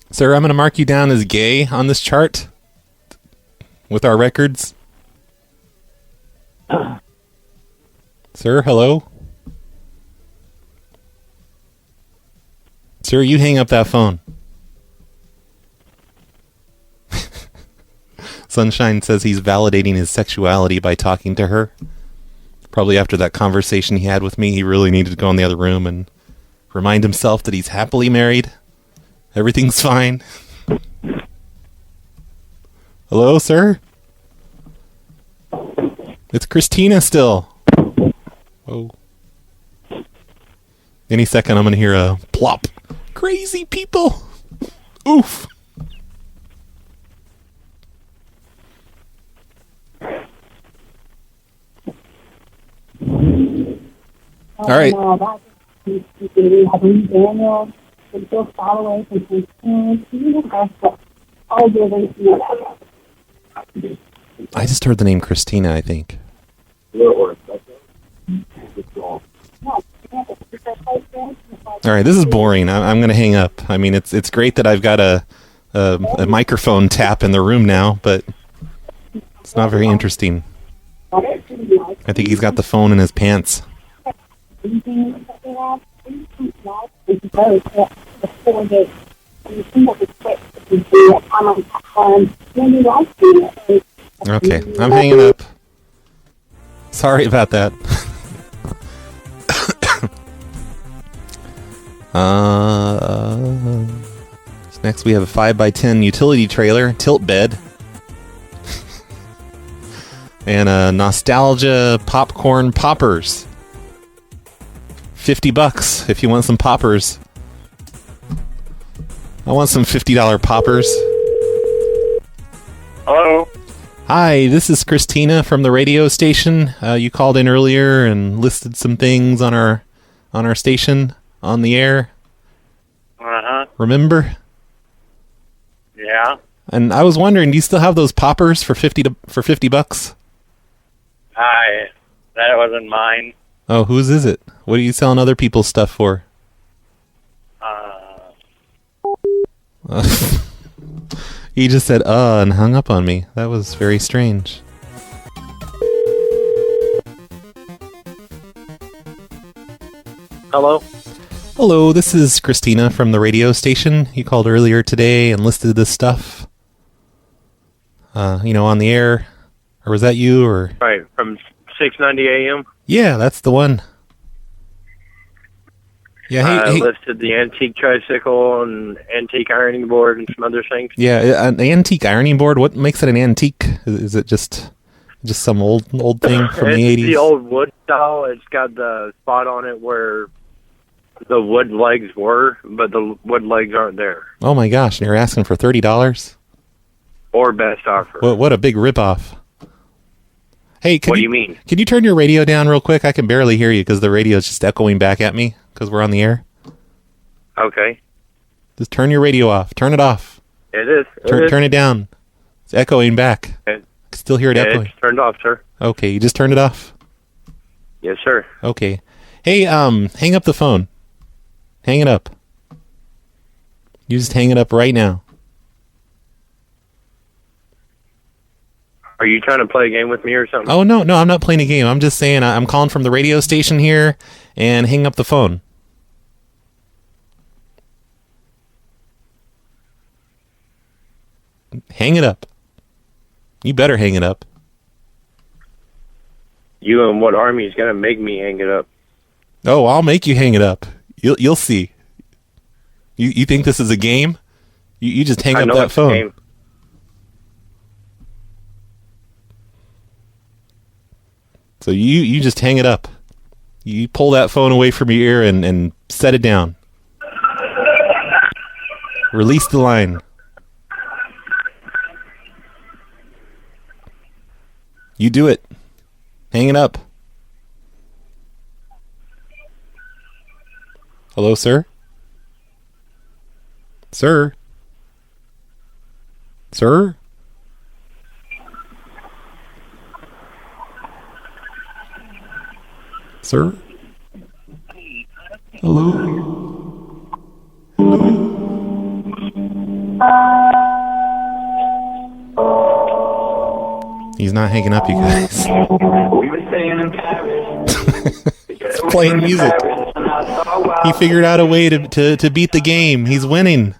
Sir, I'm going to mark you down as gay on this chart with our records. Sir, hello? Sir, you hang up that phone. Sunshine says he's validating his sexuality by talking to her. Probably after that conversation he had with me, he really needed to go in the other room and remind himself that he's happily married. Everything's fine. Hello, sir? It's Christina still. Oh. Any second I'm going to hear a plop. Crazy people. Oof. All right. I just heard the name Christina, I think. All right, this is boring. I'm going to hang up. I mean, it's great that I've got a microphone tap in the room now, but it's not very interesting. I think he's got the phone in his pants. Okay, I'm hanging up. Sorry about that. Next we have a 5x10 utility trailer, tilt bed. And a nostalgia popcorn poppers. $50 if you want some poppers. I want some $50 poppers. Hello. Hi, this is Christina from the radio station. You called in earlier and listed some things on our station on the air. Uh-huh. Remember? Yeah. And I was wondering, do you still have those poppers for $50? That wasn't mine. Oh, whose is it? What are you selling other people's stuff for? He just said, and hung up on me. That was very strange. Hello? Hello, this is Christina from the radio station. You called earlier today and listed this stuff. On the air. Or was that you, or? Right, from 6:90 a.m.? Yeah, that's the one. Yeah, I listed the antique tricycle and antique ironing board and some other things. Yeah, an antique ironing board. What makes it an antique? Is it just some old thing from the 80s? It's the old wood style. It's got the spot on it where the wood legs were, but the wood legs aren't there. Oh my gosh! And you're asking for $30? Or best offer. What a big ripoff! Hey, what do you mean? Can you turn your radio down real quick? I can barely hear you because the radio is just echoing back at me because we're on the air. Okay. Just turn your radio off. Turn it off. It is. Turn it down. It's echoing back. I can still hear it echoing. It's turned off, sir. Okay, you just turned it off? Yes, sir. Okay. Hey, hang up the phone. Hang it up. You just hang it up right now. Are you trying to play a game with me or something? Oh, no, I'm not playing a game. I'm just saying I'm calling from the radio station here, and hang up the phone. Hang it up. You better hang it up. You and what army is going to make me hang it up? Oh, I'll make you hang it up. You'll see. You think this is a game? You just hang up that phone. Game. So you just hang it up. You pull that phone away from your ear and set it down. Release the line. You do it. Hang it up. Hello, sir? Sir? Sir? Sir? Hello? Hello? He's not hanging up, you guys. We were staying in Paris. He's playing music. He figured out a way to beat the game. He's winning.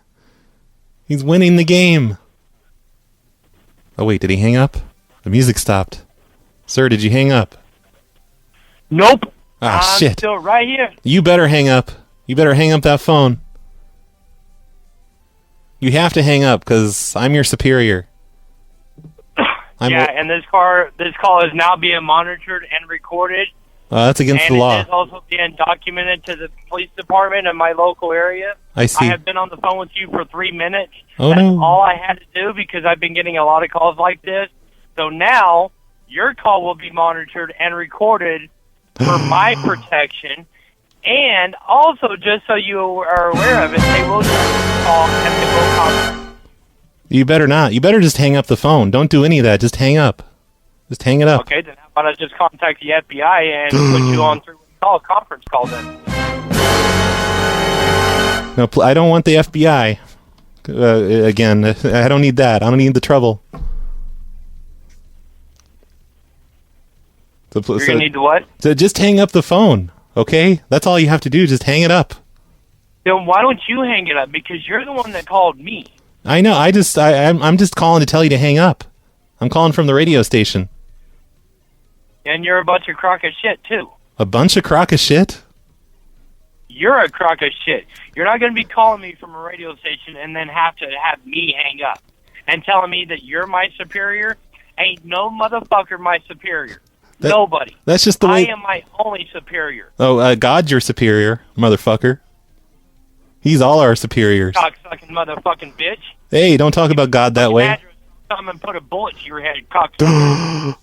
He's winning the game. Oh, wait, did he hang up? The music stopped. Sir, did you hang up? Nope. Ah, I'm shit. still right here. You better hang up. You better hang up that phone. You have to hang up, because I'm your superior. And this call is now being monitored and recorded. That's against the law. And it is also being documented to the police department in my local area. I see. I have been on the phone with you for 3 minutes. Oh, That's no. all I had to do because I've been getting a lot of calls like this. So now your call will be monitored and recorded for my protection. And also, just so you are aware of it, they will call and they will call. You better not. You better just hang up the phone. Don't do any of that. Just hang up. Just hang it up. Okay, then how about I just contact the FBI and put you on through a conference call then? No, I don't want the FBI. Again, I don't need that. I don't need the trouble. You're going to need the what? So just hang up the phone, okay? That's all you have to do. Just hang it up. Then why don't you hang it up? Because you're the one that called me. I know. I'm just calling to tell you to hang up. I'm calling from the radio station. And you're a bunch of crock of shit, too. A bunch of crock of shit? You're a crock of shit. You're not going to be calling me from a radio station and then have to have me hang up. And telling me that you're my superior? Ain't no motherfucker my superior. Nobody. That's just the way... I am my only superior. Oh, God's your superior, motherfucker. He's all our superiors. Cocksucking motherfucking bitch. Hey, don't talk about God that way. Come and put a bullet to your head, cocksucker.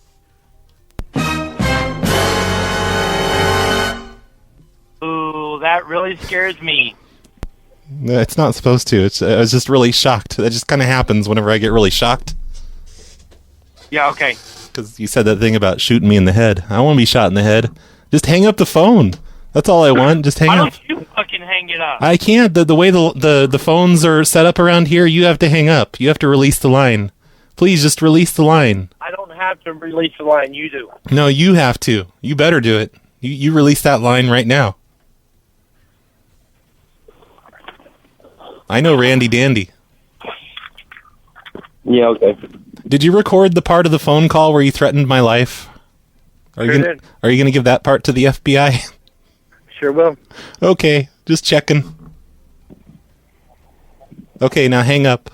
Ooh, that really scares me. No, it's not supposed to. I was just really shocked. That just kind of happens whenever I get really shocked. Yeah, okay. because you said that thing about shooting me in the head. I want to be shot in the head. Just hang up the phone. That's all I want. Just hang up. Why don't you fucking hang it up? I can't. The way the phones are set up around here, you have to hang up. You have to release the line. Please just release the line. I don't have to release the line. You do. No, you have to. You better do it. You release that line right now. I know Randy Dandy. Yeah, okay. Did you record the part of the phone call where you threatened my life? Are you going to give that part to the FBI? Sure will. Okay, just checking. Okay, now hang up.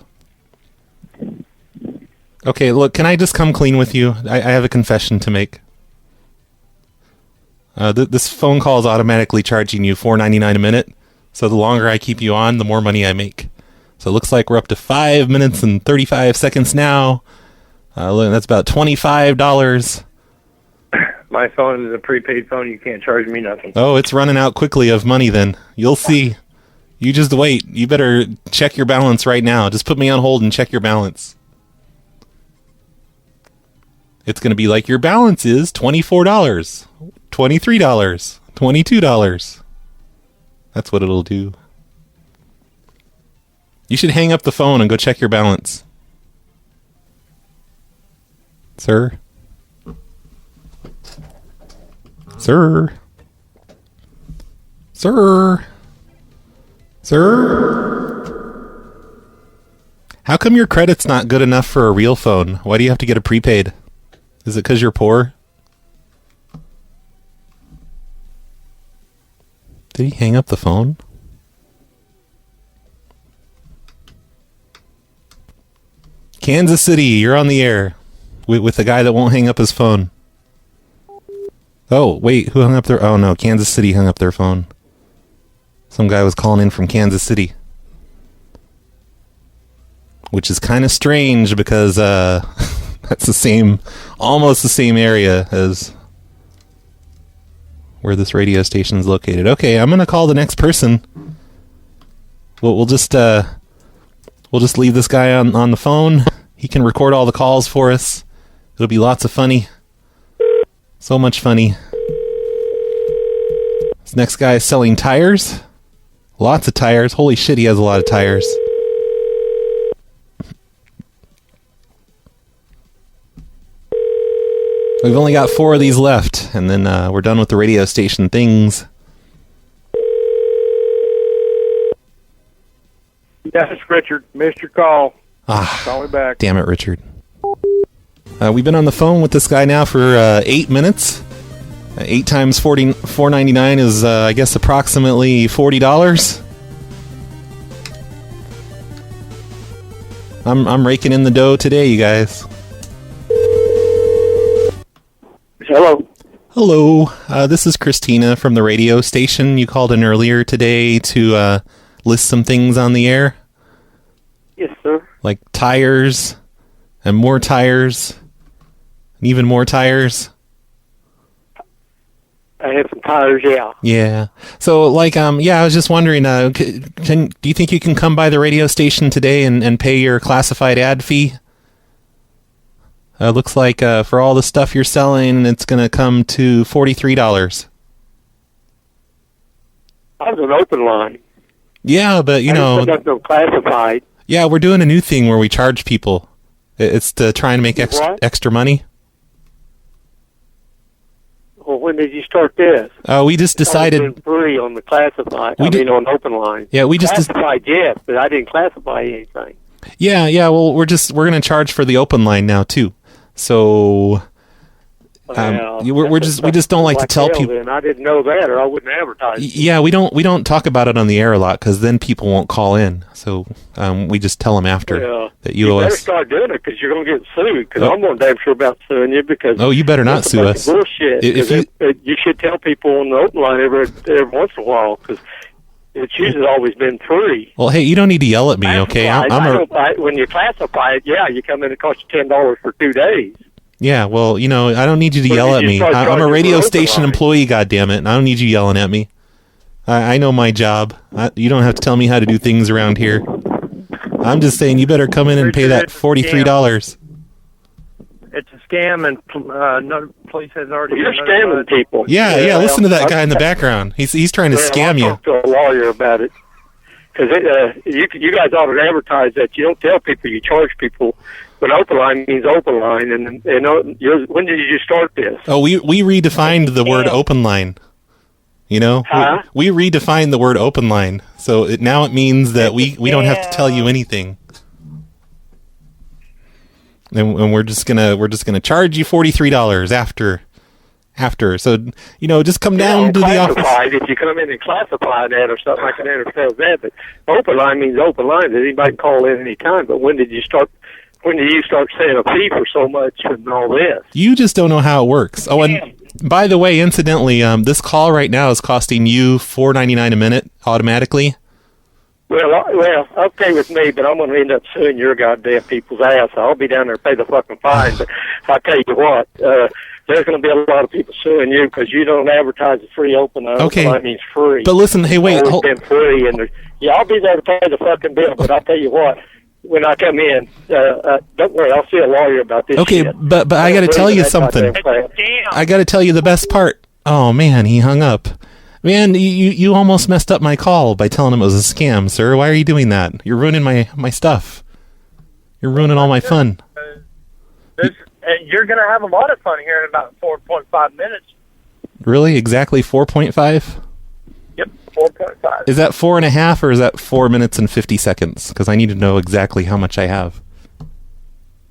Okay, look, can I just come clean with you? I have a confession to make. This phone call is automatically charging you $4.99 a minute, so the longer I keep you on, the more money I make. So it looks like we're up to 5 minutes and 35 seconds now. Look, that's about $25. My phone is a prepaid phone. You can't charge me nothing. Oh, it's running out quickly of money then. You'll see. You just wait. You better check your balance right now. Just put me on hold and check your balance. It's going to be like your balance is $24, $23, $22. That's what it'll do. You should hang up the phone and go check your balance. Sir? Sir? Sir? Sir? How come your credit's not good enough for a real phone? Why do you have to get a prepaid? Is it because you're poor? Did he hang up the phone? Kansas City, you're on the air with the guy that won't hang up his phone. Oh, wait, who hung up their... Oh, no, Kansas City hung up their phone. Some guy was calling in from Kansas City. Which is kind of strange because that's almost the same area as where this radio station is located. Okay, I'm going to call the next person. We'll just leave this guy on the phone. He can record all the calls for us. It'll be lots of funny. So much funny. This next guy is selling tires. Lots of tires. Holy shit, he has a lot of tires. We've only got 4 of these left, and then we're done with the radio station things. Yes, Richard. Missed your call. Call me back. Damn it, Richard. We've been on the phone with this guy now for 8 minutes. 8 times $4.99 is, I guess, approximately $40. I'm raking in the dough today, you guys. Hello. Hello. This is Christina from the radio station. You called in earlier today to list some things on the air. Yes, sir. Like tires, and more tires, and even more tires. I have some tires, yeah. Yeah. So, like, I was just wondering, do you think you can come by the radio station today and pay your classified ad fee? Looks like for all the stuff you're selling, it's going to come to $43. I was an open line. Yeah, but, That's no classified. Yeah, we're doing a new thing where we charge people. It's to try and make extra money. Well, when did you start this? We just decided... It's free on the classified. On open line. Yeah, we just... Classified, yes, but I didn't classify anything. Yeah, well, we're going to charge for the open line now, too. So... we just don't like to tell people. Then I didn't know that, or I wouldn't advertise. Yeah, we don't talk about it on the air a lot because then people won't call in. So we just tell them after that you owe us. You better start doing it because you're going to get sued. Because I'm more damn sure about suing you. Because you better not sue us. Bullshit. You should tell people on the open line every once in a while because it's usually always been free. Well, hey, you don't need to yell at me, okay? When you classify it, you come in, it costs you $10 for 2 days. Yeah, well, I don't need you to yell at me. I'm a radio station employee, goddammit, and I don't need you yelling at me. I know my job. You don't have to tell me how to do things around here. I'm just saying you better come in and pay that $43. It's a scam, and another place has already. You're scamming people. Yeah. Listen to that guy in the background. He's trying to scam you. I'll talk to a lawyer about it. Because you guys ought to advertise that. You don't tell people, you charge people. But open line means open line, and when did you start this? Oh, we redefined the word open line. We redefined the word open line, so now it means that we don't have to tell you anything, and we're just gonna charge you $43 after. So just come down to the office. If you come in and classify that or something, I can understand that. But open line means open line. Anybody can call in any time. But when did you start? When do you start saying a fee for so much and all this? You just don't know how it works. Oh, and by the way, incidentally, this call right now is costing you $4.99 a minute automatically. Well, okay with me, but I'm going to end up suing your goddamn people's ass. I'll be down there to pay the fucking fine. But I'll tell you what, there's going to be a lot of people suing you because you don't advertise the free open. Okay. That means free. But listen, hey, wait. It's been free, and I'll be there to pay the fucking bill. But I'll tell you what. When I come in, don't worry, I'll see a lawyer about this. Okay, shit. but I got to tell you something. I got to tell you the best part. Oh man, he hung up. Man, you almost messed up my call by telling him it was a scam, sir. Why are you doing that? You're ruining my stuff. You're ruining all my fun. You're gonna have a lot of fun here in about 4.5 minutes. Really? Exactly 4.5? Yep, 4.5. Is that 4.5 or is that 4 minutes and 50 seconds? Because I need to know exactly how much I have.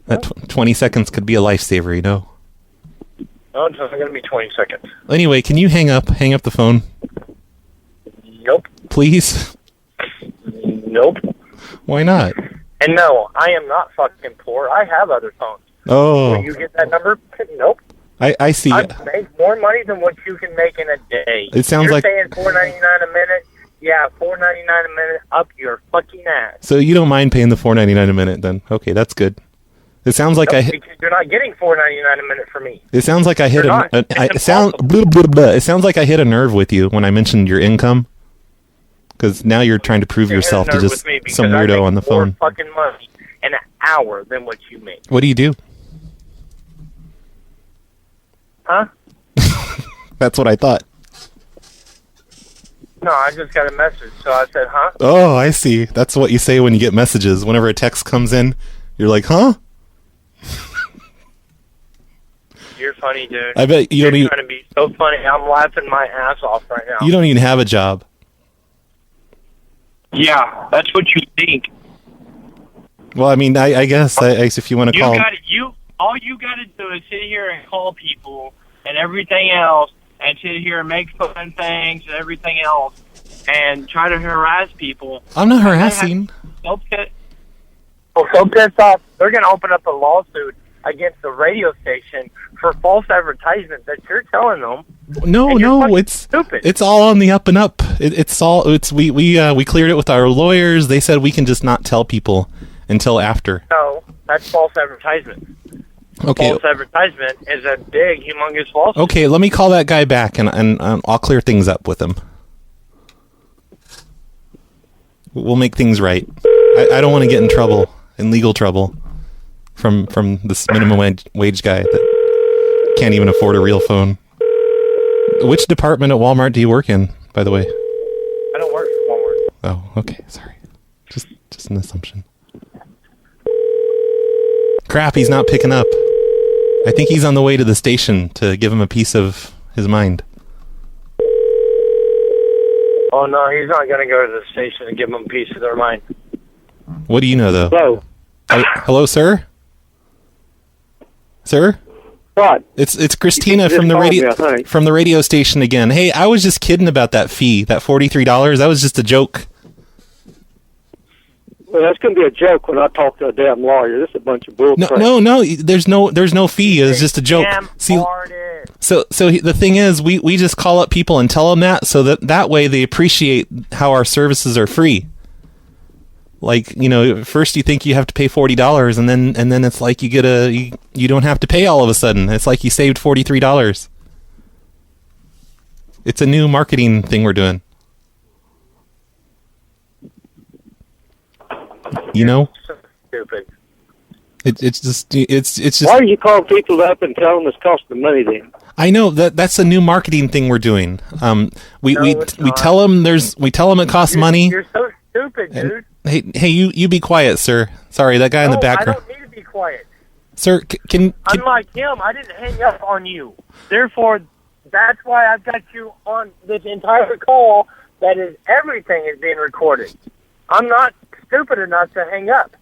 That 20 seconds could be a lifesaver, you know? No, it's not going to be 20 seconds. Anyway, can you hang up the phone? Nope. Please? Nope. Why not? And no, I am not fucking poor. I have other phones. Oh. Will you get that number? Nope. I see. I make more money than what you can make in a day. It sounds like you're saying $4.99 a minute. Yeah, $4.99 a minute up your fucking ass. So you don't mind paying the $4.99 a minute then? Okay, that's good. It sounds like because you're not getting $4.99 a minute from me. It sounds like I hit it sounds like I hit a nerve with you when I mentioned your income. Because now you're trying to prove yourself to just some weirdo on the phone. More fucking money an hour than what you make. What do you do? Huh? That's what I thought. No, I just got a message, so I said, huh? Oh, I see. That's what you say when you get messages. Whenever a text comes in, you're like, huh? You're funny, dude. I bet you don't even... You're trying to be so funny. I'm laughing my ass off right now. You don't even have a job. Yeah, that's what you think. Well, I mean, I guess if you want to call... All you got to do is sit here and call people and everything else, and sit here and make fun things and everything else, and try to harass people. I'm not harassing. So pissed off. They're going to open up a lawsuit against the radio station for false advertisement that you're telling them. No, it's stupid. It's all on the up and up. We cleared it with our lawyers. They said we can just not tell people until after. No, that's false advertisement. Okay. False advertisement is a big, humongous lawsuit. Okay, let me call that guy back, and I'll clear things up with him. We'll make things right. I don't want to get in legal trouble, from this minimum wage guy that can't even afford a real phone. Which department at Walmart do you work in, by the way? I don't work for Walmart. Oh, okay, sorry. Just an assumption. Crap, he's not picking up. I think he's on the way to the station to give him a piece of his mind. Oh, no, he's not going to go to the station and give them a piece of their mind. What do you know, though? Hello. Hello, sir? Sir? What? It's Christina from the radio station again. Hey, I was just kidding about that fee, that $43. That was just a joke. Well, that's going to be a joke when I talk to a damn lawyer. This is a bunch of bull crap. No. There's no fee. It's just a joke. See, so the thing is, we just call up people and tell them that, so that way they appreciate how our services are free. Like, first you think you have to pay $40, and then it's like you get you don't have to pay all of a sudden. It's like you saved $43. It's a new marketing thing we're doing. So stupid. It's just. Why are you calling people up and telling them it's costing money then? I know that's a new marketing thing we're doing. We tell them it costs money. You're so stupid, dude. Hey, you be quiet, sir. Sorry, that guy in the background. I don't need to be quiet. Sir, can unlike him, I didn't hang up on you. Therefore, that's why I've got you on this entire call. That is, everything is being recorded. I'm not stupid enough to hang up.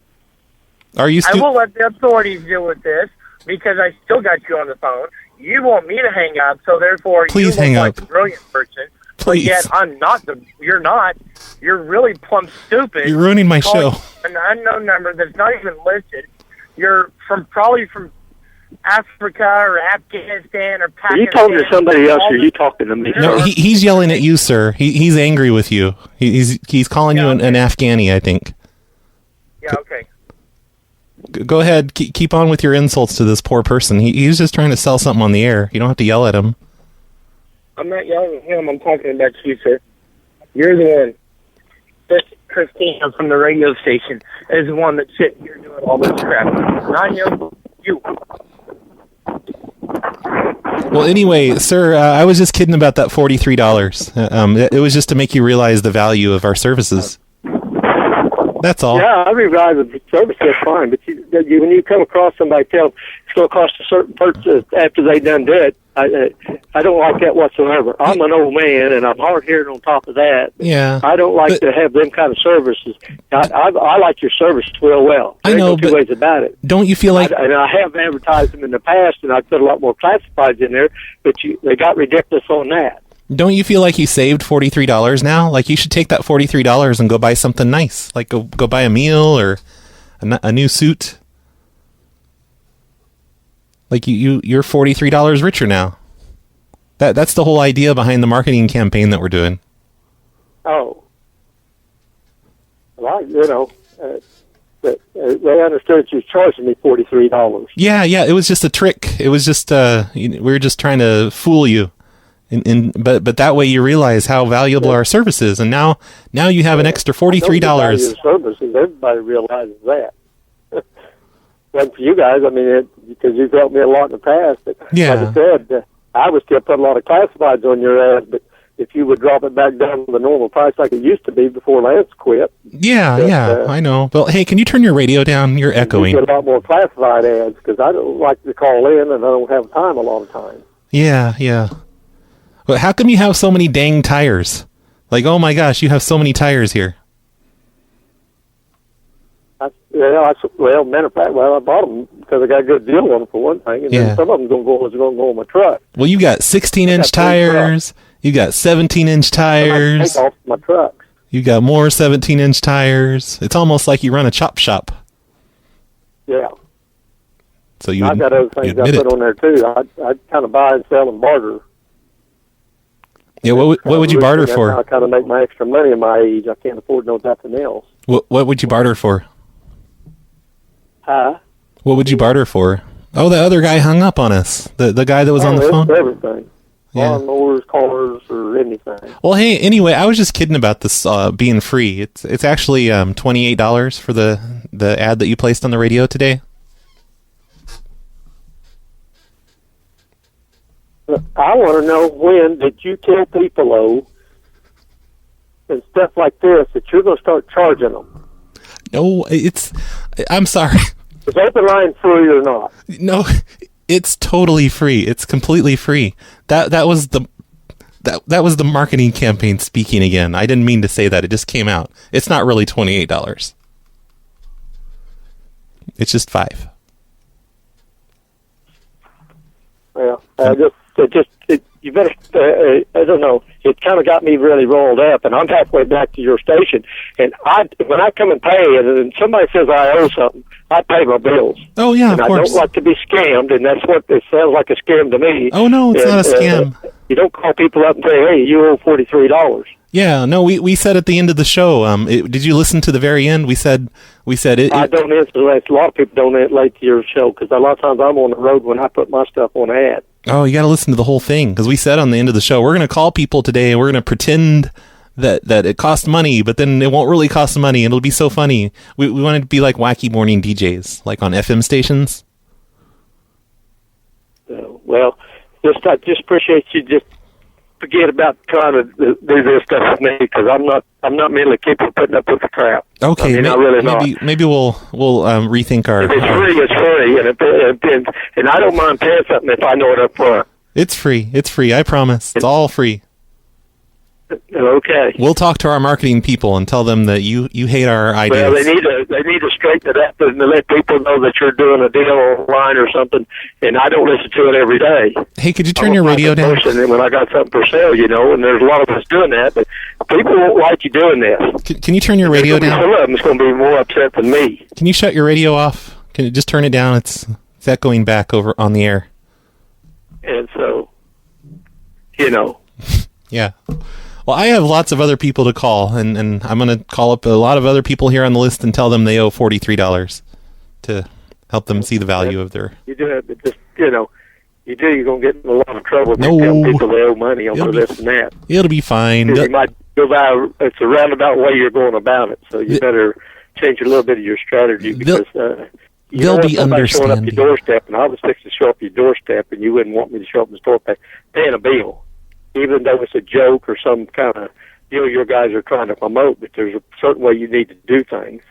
Are you? I will let the authorities deal with this because I still got you on the phone. You want me to hang up, so therefore please you hang look up. like a brilliant person. Please. But yet I'm not. You're not. You're really plumb stupid. You're ruining my show. An unknown number that's not even listed. You're probably from Africa or Afghanistan or Pakistan. Are you talking to somebody else, or are you talking to me? No, he's yelling at you, sir. He's angry with you. He's calling you an Afghani, I think. Yeah. Okay. Go ahead. Keep on with your insults to this poor person. He's just trying to sell something on the air. You don't have to yell at him. I'm not yelling at him. I'm talking about you, sir. You're the one. This Christina from the radio station is the one that's sitting here doing all this crap. Not him. You. Well, anyway, sir, I was just kidding about that $43. It was just to make you realize the value of our services. That's all. Yeah, I realize the service is fine, but when you come across somebody tell them it's going to cost a certain purchase after they done do it, I don't like that whatsoever. I'm an old man, and I'm hard-hearing on top of that. Yeah. I don't like to have them kind of services. I like your service real well. I know, no two ways about it. Don't you feel like... And I have advertised them in the past, and I've put a lot more classifieds in there, but they got ridiculous on that. Don't you feel like you saved $43 now? Like, you should take that $43 and go buy something nice. Like, go buy a meal or a new suit. Like, you're $43 richer now. That's the whole idea behind the marketing campaign that we're doing. Oh. Well, they understood you was charging me $43. Yeah, it was just a trick. It was just, we were just trying to fool you. But that way you realize how valuable our service is, and now you have an extra $43. Services, everybody realizes that. But for you guys, I mean, because you've helped me a lot in the past. But yeah. Like I said, I would still put a lot of classifieds on your ads, but if you would drop it back down to the normal price like it used to be before Lance quit. Yeah, I know. Well, hey, can you turn your radio down? You're echoing. You get a lot more classified ads because I don't like to call in, and I don't have time a lot of times. Yeah. But how come you have so many dang tires? Like, oh my gosh, you have so many tires here. Matter of fact, I bought them because I got a good deal on them for one thing, and then some of them going to go on my truck. Well, you got 16-inch tires. You got 17-inch tires. Take off my truck. You got more 17-inch tires. It's almost like you run a chop shop. Yeah. So I got other things I put on there too. I kind of buy and sell and barter. Yeah, what would you barter for? I kind of make my extra money in my age. I can't afford nothing else. What would you barter for? Huh? What would you barter for? Oh, the other guy hung up on us. The guy that was on the phone? Everything. Yeah. Lawnmowers, cars, or anything. Well, hey, anyway, I was just kidding about this being free. It's actually $28 for the ad that you placed on the radio today. I want to know when did you tell people, and stuff like this, that you're going to start charging them? No, I'm sorry. Is open line free or not? No, it's totally free. It's completely free. That was the marketing campaign speaking again. I didn't mean to say that. It just came out. It's not really $28. It's just $5. Well, you better. I don't know. It kind of got me really rolled up, and I'm halfway back to your station. And when I come and pay, and somebody says I owe something, I pay my bills. Oh yeah, and of course. I don't like to be scammed, and that's what it sounds like a scam to me. Oh no, it's not a scam. You don't call people up and say, "Hey, you owe $43." Yeah, no, we said at the end of the show. Did you listen to the very end? We said it. I don't answer late. A lot of people don't answer late to your show because a lot of times I'm on the road when I put my stuff on ad. Oh, you got to listen to the whole thing because we said on the end of the show we're going to call people today and we're going to pretend that it costs money, but then it won't really cost money. It'll be so funny. We wanted to be like wacky morning DJs, like on FM stations. Well, I just appreciate you just forget about trying to do this stuff with me, because I'm not mentally capable of putting up with the crap. Okay, maybe we'll rethink our. If it's free, it's free, and I don't mind paying something if I know it up front. It's free. It's free. I promise. It's all free. Okay. We'll talk to our marketing people and tell them that you hate our ideas. Well, they need to straighten it up and let people know that you're doing a deal online or something. And I don't listen to it every day. Hey, could you turn your radio down? And when I got something for sale, and there's a lot of us doing that, but people won't like you doing this. Can you turn your radio down? Some of them is going to be more upset than me. Can you shut your radio off? Can you just turn it down? It's echoing back over on the air. And so, Yeah. Well, I have lots of other people to call, and I'm going to call up a lot of other people here on the list and tell them they owe $43 to help them see the value of their... You do have to just, you're going to get in a lot of trouble if you tell people they owe money on this and that. It'll be fine. You might go by, it's a roundabout way you're going about it, so you better change a little bit of your strategy, because they'll be understanding. Showing up your doorstep, and I was fixing to show up your doorstep, and you wouldn't want me to show up in the store paying a bill. Even though it's a joke or some kind of deal your guys are trying to promote, but there's a certain way you need to do things.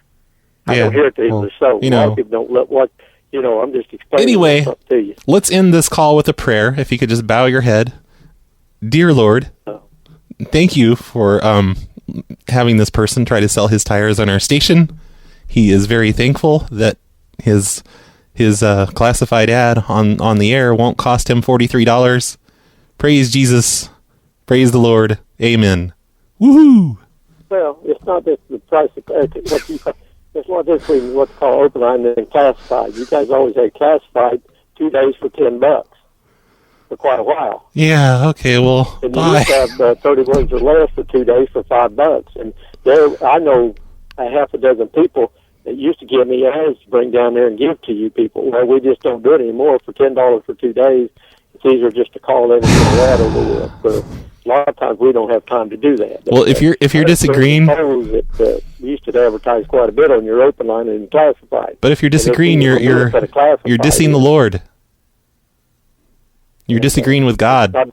I don't hear it to so. Don't let what, I'm just explaining something to you. Let's end this call with a prayer. If you could just bow your head. Dear Lord, thank you for having this person try to sell his tires on our station. He is very thankful that his classified ad on the air won't cost him $43. Praise Jesus. Praise the Lord. Amen. Woohoo! Well, it's not just the price of it's not just between what's called open line and classified. You guys always had classified 2 days for $10 for quite a while. Yeah, okay, well, and you used to have 30 words or less for 2 days for $5. And I know a half a dozen people that used to give me ads to bring down there and give to you people. Well, we just don't do it anymore for $10 for 2 days. It's easier just to call in and get the ad over with. But a lot of times we don't have time to do that. Well, if you're disagreeing, we used to advertise quite a bit on your open line and classified. But if you're disagreeing, you're dissing the Lord. You're disagreeing with God. And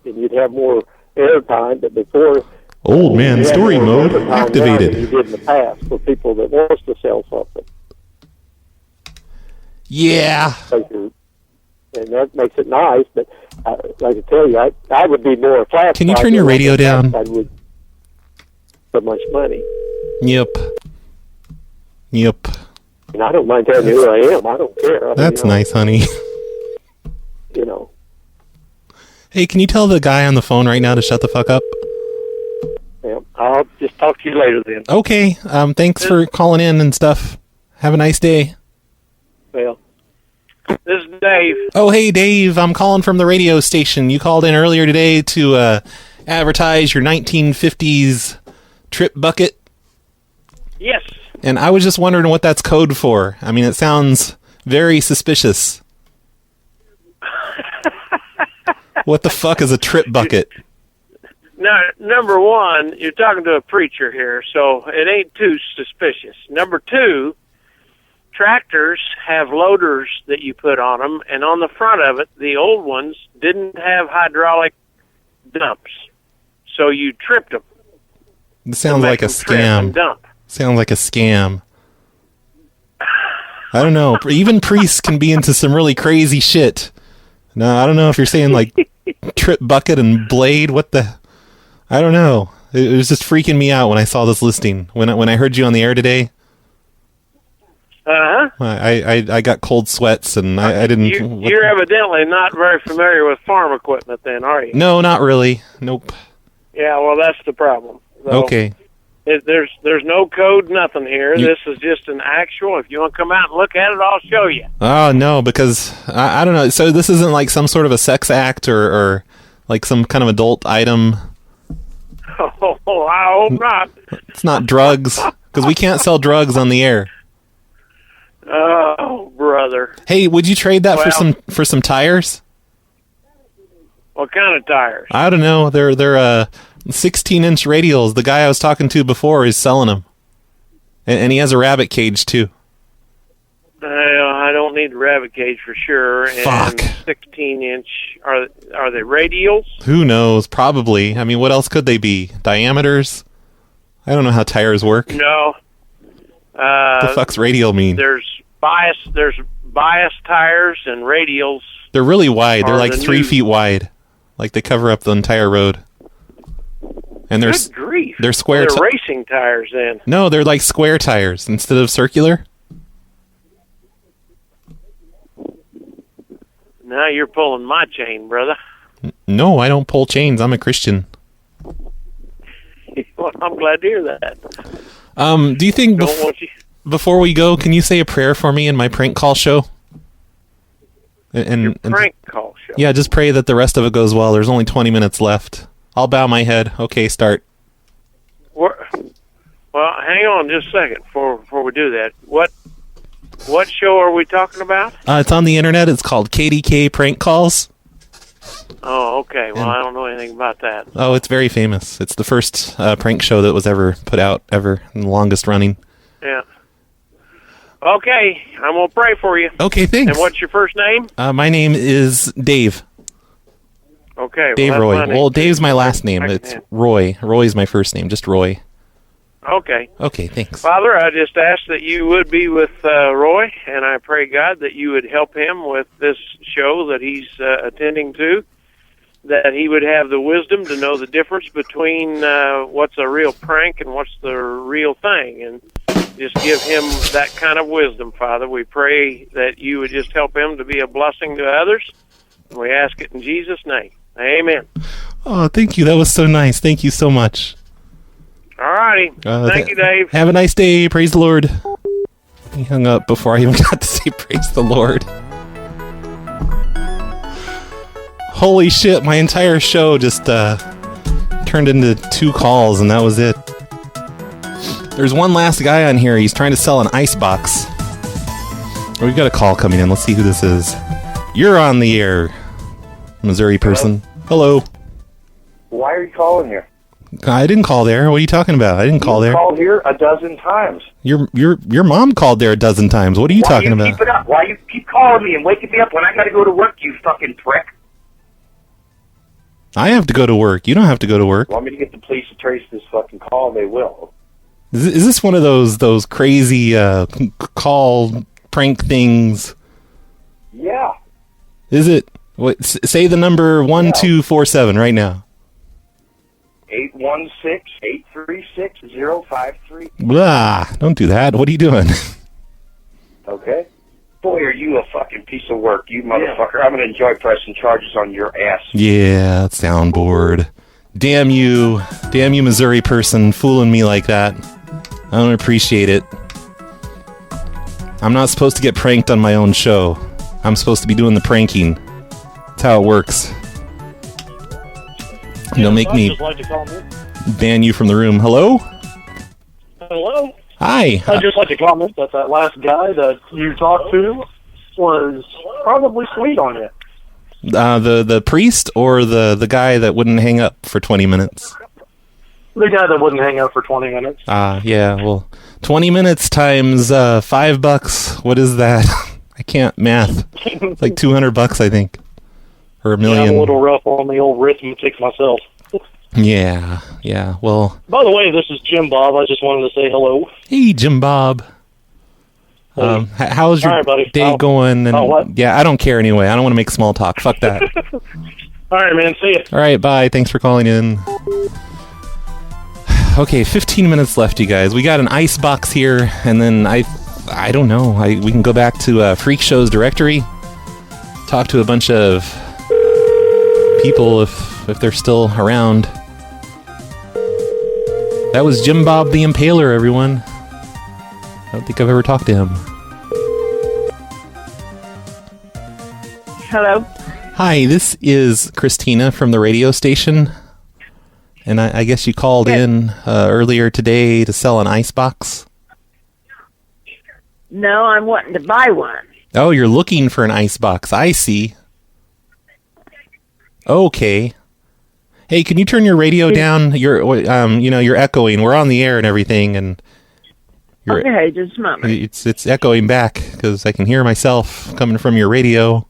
you'd have more airtime, but before old man story mode activated. You did in the past for people that wants to sell something. Yeah. And that makes it nice, but like I tell you, I would be more classified. Can you turn your radio down? I would so much money. Yep. And I don't mind telling you who I am. I don't care. That's nice, honey. Hey, can you tell the guy on the phone right now to shut the fuck up? Yeah, I'll just talk to you later then. Okay. Thanks for calling in and stuff. Have a nice day. Well. This is Dave. Oh, hey, Dave. I'm calling from the radio station. You called in earlier today to advertise your 1950s trip bucket. Yes. And I was just wondering what that's code for. I mean, it sounds very suspicious. What the fuck is a trip bucket? Now, number one, you're talking to a preacher here, so it ain't too suspicious. Number two, tractors have loaders that you put on them, and on the front of it, the old ones didn't have hydraulic dumps, so you tripped them. It sounds like a scam. Sounds like a scam. I don't know. Even priests can be into some really crazy shit. No, I don't know if you're saying like trip bucket and blade. What the? I don't know. It was just freaking me out when I saw this listing. When I heard you on the air today. Uh-huh. I got cold sweats and I didn't... You're evidently not very familiar with farm equipment then, are you? No, not really. Nope. Yeah, well, that's the problem. So okay. There's no code, nothing here. This is just an actual... If you want to come out and look at it, I'll show you. Oh, no, because... I don't know. So this isn't like some sort of a sex act or like some kind of adult item? Oh, I hope not. It's not drugs, because we can't sell drugs on the air. Oh, brother. Hey, would you trade that for some tires? What kind of tires? I don't know. They're 16-inch radials. The guy I was talking to before is selling them. And he has a rabbit cage, too. I don't need the rabbit cage for sure. Fuck. And 16-inch, are they radials? Who knows? Probably. I mean, what else could they be? Diameters? I don't know how tires work. No. What the fuck's radial mean? There's bias tires and radials. They're really wide. They're like 3 feet wide. Like they cover up the entire road. And Good grief. They're square. They're racing tires then. No, they're like square tires instead of circular. Now you're pulling my chain, brother. No, I don't pull chains. I'm a Christian. Well, I'm glad to hear that. Do you think before we go, can you say a prayer for me in my prank call show? And prank call show? Yeah, just pray that the rest of it goes well. There's only 20 minutes left. I'll bow my head. Okay, start. Well, hang on just a second before we do that. What show are we talking about? It's on the internet. It's called KDK Prank Calls. Oh, okay. Well, I don't know anything about that. Oh, it's very famous. It's the first prank show that was ever put out, and the longest running. Yeah. Okay, I'm going to pray for you. Okay, thanks. And what's your first name? My name is Dave. Okay. Dave Roy. Well, Dave's my last name. It's Roy. Roy's my first name, just Roy. Okay. Okay, thanks. Father, I just ask that you would be with Roy, and I pray, God, that you would help him with this show that he's attending to, that he would have the wisdom to know the difference between what's a real prank and what's the real thing, and just give him that kind of wisdom, Father. We pray that you would just help him to be a blessing to others, and we ask it in Jesus' name. Amen. Oh, thank you. That was so nice. Thank you so much. All righty. Thank you, Dave. Have a nice day. Praise the Lord. He hung up before I even got to say praise the Lord. Holy shit, my entire show just turned into 2 calls, and that was it. There's one last guy on here. He's trying to sell an ice box. We've got a call coming in. Let's see who this is. You're on the air, Missouri person. Hello. Why are you calling here? I didn't call there. What are you talking about? I didn't call there. You called here a dozen times. Your mom called there a dozen times. What are you talking about? Keep it up? Why you keep calling me and waking me up when I got to go to work, you fucking prick? I have to go to work. You don't have to go to work. Want me to get the police to trace this fucking call? They will. Is this one of those crazy call prank things? Yeah. Is it? What? Say the number 1247 right now. 816-836-053. Blah. Don't do that. What are you doing? Okay. Boy, are you a fucking piece of work, you motherfucker. I'm going to enjoy pressing charges on your ass. Yeah, soundboard. Damn you. Damn you, Missouri person, fooling me like that. I don't appreciate it. I'm not supposed to get pranked on my own show. I'm supposed to be doing the pranking. That's how it works. Don't make me ban you from the room. Hello? Hello? Hi. I'd just like to comment that last guy that you talked to was probably sweet on you. The priest or the guy that wouldn't hang up for 20 minutes? The guy that wouldn't hang up for 20 minutes. Yeah, well, 20 minutes times $5. What is that? I can't math. It's like $200, I think. Or $1 million. Yeah, I'm a little rough on the old arithmetic myself. Yeah, well... By the way, this is Jim Bob. I just wanted to say hello. Hey, Jim Bob. How's your day going? And yeah, I don't care anyway. I don't want to make small talk. Fuck that. All right, man. See ya. All right, bye. Thanks for calling in. Okay, 15 minutes left, you guys. We got an ice box here, and then I don't know. We can go back to Freak Show's directory, talk to a bunch of people if they're still around. That was Jim Bob the Impaler, everyone. I don't think I've ever talked to him. Hello? Hi, this is Christina from the radio station. And I guess you called in earlier today to sell an ice box? No, I'm wanting to buy one. Oh, you're looking for an ice box. I see. Okay. Hey, Hey, can you turn your radio down? You're echoing. We're on the air and everything, and okay, just a moment. It's echoing back because I can hear myself coming from your radio.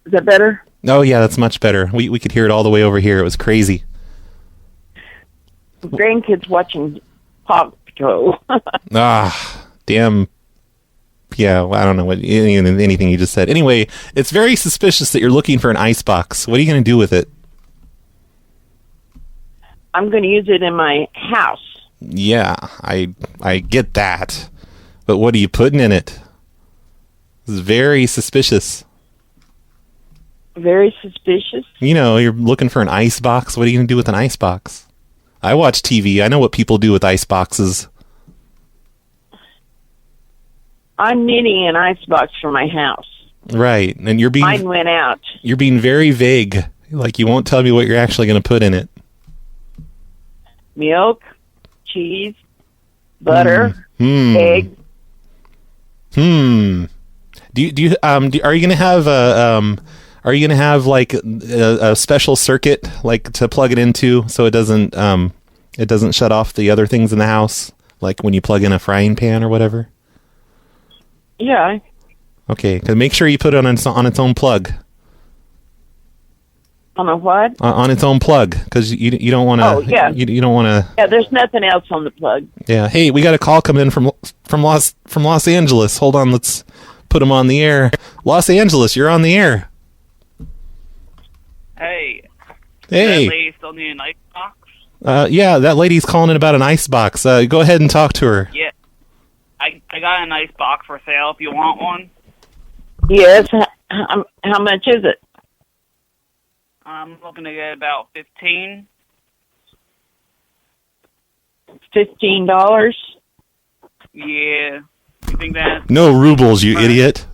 Is that better? Oh yeah, that's much better. We could hear it all the way over here. It was crazy. Grandkids watching Paw Patrol. Damn. Yeah, well, I don't know what anything you just said. Anyway, it's very suspicious that you're looking for an icebox. What are you going to do with it? I'm going to use it in my house. Yeah, I get that. But what are you putting in it? This is very suspicious. Very suspicious? You're looking for an icebox. What are you going to do with an icebox? I watch TV. I know what people do with iceboxes. I'm needing an icebox for my house. Right, and mine went out. You're being very vague. Like you won't tell me what you're actually going to put in it. Milk, cheese, butter, egg. Are you going to have are you going to have like a special circuit like to plug it into so it doesn't shut off the other things in the house, like when you plug in a frying pan or whatever? Yeah. Okay, cause make sure you put it on its own plug. On a what? On its own plug, because you don't want to. Oh yeah. You don't want to. Yeah, there's nothing else on the plug. Yeah. Hey, we got a call coming in from Los Angeles. Hold on, let's put him on the air. Los Angeles, you're on the air. Hey. Hey. That lady still need an icebox? Yeah, that lady's calling in about an icebox. Go ahead and talk to her. Yeah. I got an icebox for sale if you want one. Yes. How much is it? I'm looking to get about $15. $15? Yeah. You think that? No rubles, you idiot.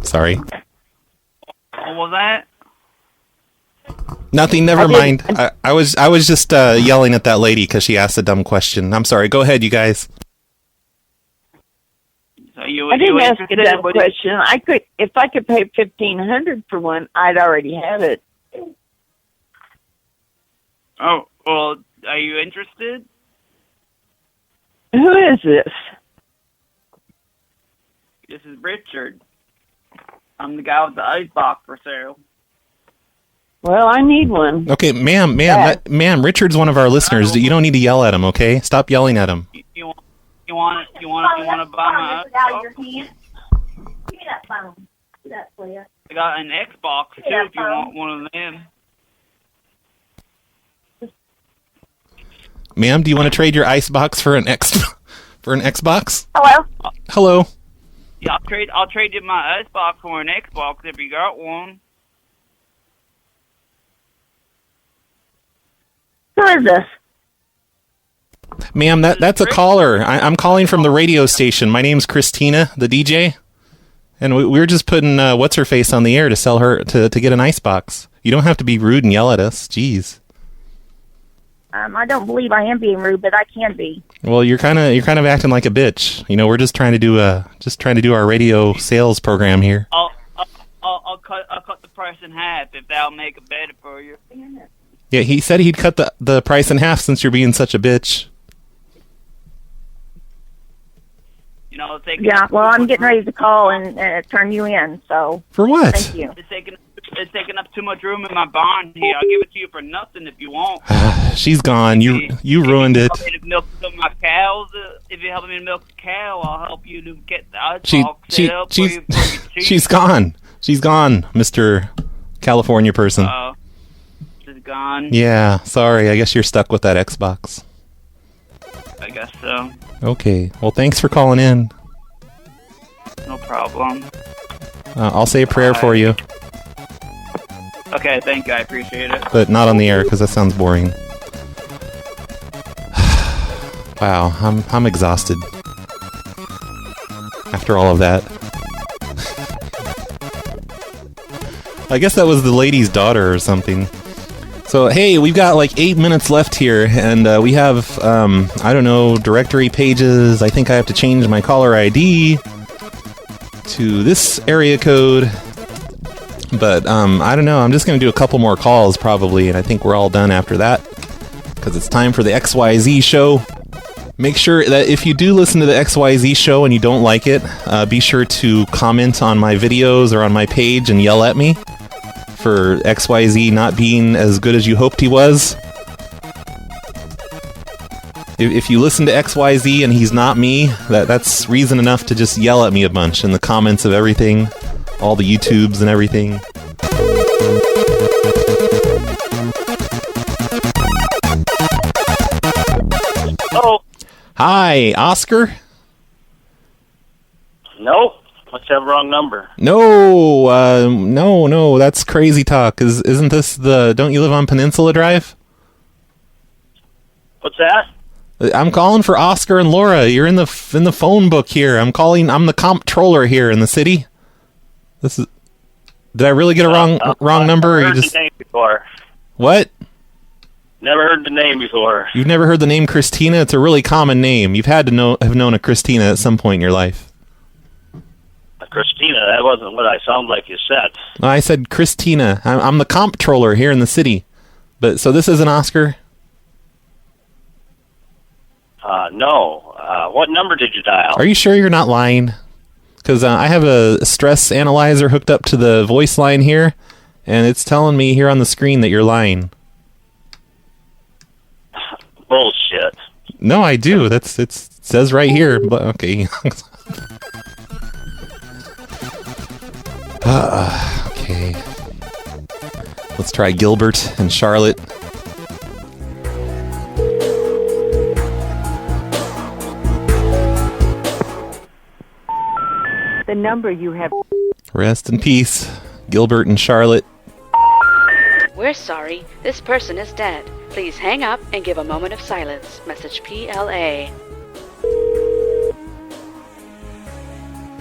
Sorry. What was that? Nothing. Never mind. I was just yelling at that lady because she asked a dumb question. I'm sorry. Go ahead, you guys. So you I didn't ask a interested? dumb question. If I could pay $1,500 for one, I'd already have it. Oh, well, are you interested? Who is this? This is Richard. I'm the guy with the icebox for sale. Well, I need one. Okay, ma'am, Richard's one of our listeners. You don't need to yell at him, okay? Stop yelling at him. You want to buy my Xbox? Give me that phone. Do that for you. I got an Xbox too if you want one of them. Ma'am, do you want to trade your icebox for an Xbox? Hello. Hello. Yeah, I'll trade you my Xbox for an Xbox if you got one. Who is this? Ma'am, that's a caller. I'm calling from the radio station. My name's Christina, the DJ. And we were just putting What's-Her-Face on the air to sell her, to get an icebox. You don't have to be rude and yell at us. Jeez. I don't believe I am being rude, but I can be. Well, you're kind of acting like a bitch. We're just trying to do our radio sales program here. I'll cut the price in half if that'll make it better for you. Yeah, he said he'd cut the price in half since you're being such a bitch. Yeah, well, I'm getting ready to call and turn you in, so... For what? Thank you. It's taking up too much room in my barn here. I'll give it to you for nothing if you want. She's gone. You ruined it. If you help me to milk my cows, if you help me to milk a cow, I'll help you to get the icebox set up for you. She's gone. She's gone, Mr. California person. She's gone. Yeah, sorry. I guess you're stuck with that Xbox. I guess so. Okay. Well, thanks for calling in. No problem. I'll say a prayer for you. Okay, thank you. I appreciate it. But not on the air, because that sounds boring. Wow, I'm exhausted. After all of that. I guess that was the lady's daughter or something. So, hey, we've got like 8 minutes left here, and we have, I don't know, directory pages. I think I have to change my caller ID. to this area code. But I don't know. I'm just going to do a couple more calls probably, and I think we're all done after that because it's time for the XYZ show. Make sure that if you do listen to the XYZ show and you don't like it, be sure to comment on my videos or on my page and yell at me for XYZ not being as good as you hoped he was. If you listen to XYZ and he's not me, that's reason enough to just yell at me a bunch in the comments of everything, all the YouTubes and everything. Hello. Hi, Oscar? No. Must have wrong number. No, that's crazy talk. Isn't this the... Don't you live on Peninsula Drive? What's that? I'm calling for Oscar and Laura. You're in the phone book here. I'm the comptroller here in the city. This is... Did I really get a wrong number? Or you just... the name before. What? Never heard the name before. You've never heard the name Christina? It's a really common name. You've had to have known a Christina at some point in your life. Christina, that wasn't what I sound like you said. I said Christina. I'm the comptroller here in the city. But so this isn't Oscar? No. What number did you dial? Are you sure you're not lying? Because I have a stress analyzer hooked up to the voice line here, and it's telling me here on the screen that you're lying. Bullshit. No, I do. It says right here. But okay. Okay. Let's try Gilbert and Charlotte. The number you have... Rest in peace, Gilbert and Charlotte. We're sorry. This person is dead. Please hang up and give a moment of silence. Message PLA.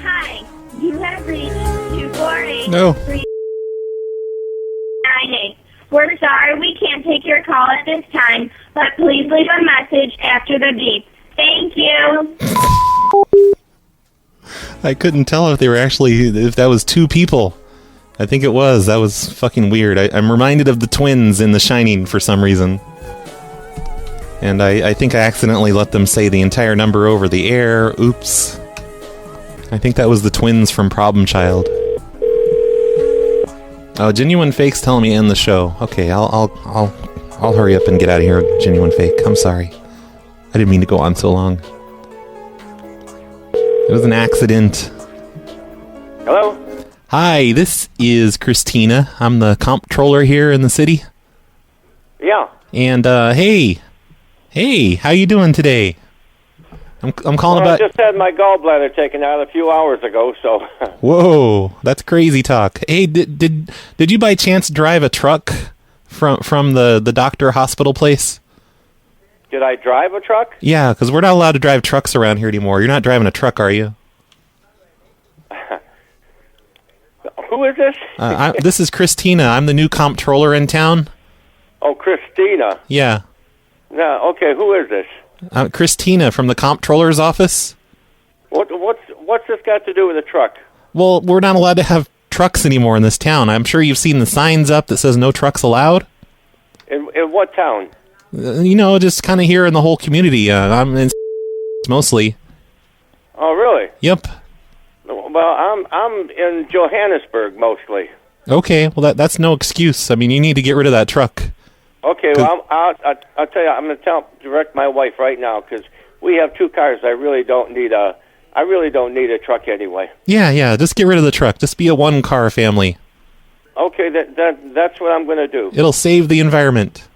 Hi, you have reached 248 No. 398. We're sorry we can't take your call at this time, but please leave a message after the beep. Thank you. I couldn't tell if that was two people. I think it was. That was fucking weird. I'm reminded of the twins in The Shining for some reason. And I think I accidentally let them say the entire number over the air. Oops. I think that was the twins from Problem Child. Oh, Genuine Fake's telling me to end the show. Okay, I'll hurry up and get out of here, Genuine Fake. I'm sorry. I didn't mean to go on so long. It was an accident. Hello? Hi, this is Christina. I'm the comptroller here in the city. Yeah. And, hey, how you doing today? I'm calling about... I just had my gallbladder taken out a few hours ago, so... Whoa, that's crazy talk. Hey, did you by chance drive a truck from the doctor hospital place? Did I drive a truck? Yeah, because we're not allowed to drive trucks around here anymore. You're not driving a truck, are you? Who is this? This is Christina. I'm the new comptroller in town. Oh, Christina. Yeah. No, okay, who is this? Christina from the comptroller's office. What's this got to do with a truck? Well, we're not allowed to have trucks anymore in this town. I'm sure you've seen the signs up that says no trucks allowed. In what town? Just kind of here in the whole community. I'm in mostly. Oh, really? Yep. Well, I'm in Johannesburg mostly. Okay, well that's no excuse. I mean, you need to get rid of that truck. Okay, well I'll tell you. I'm going to direct my wife right now because we have two cars. I really don't need a truck anyway. Yeah. Just get rid of the truck. Just be a one-car family. Okay, that's what I'm going to do. It'll save the environment.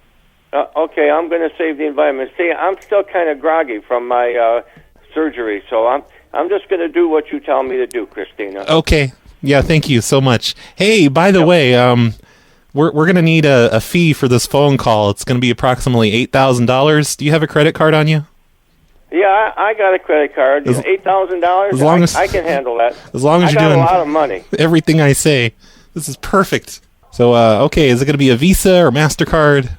Okay, I'm going to save the environment. See, I'm still kind of groggy from my surgery, so I'm just going to do what you tell me to do, Christina. Okay. Yeah, thank you so much. Hey, by the way, we're going to need a fee for this phone call. It's going to be approximately $8,000. Do you have a credit card on you? Yeah, I got a credit card. $8,000. As long as I can handle that. As long as you're doing a lot of money. Everything I say. This is perfect. So, okay, is it going to be a Visa or MasterCard?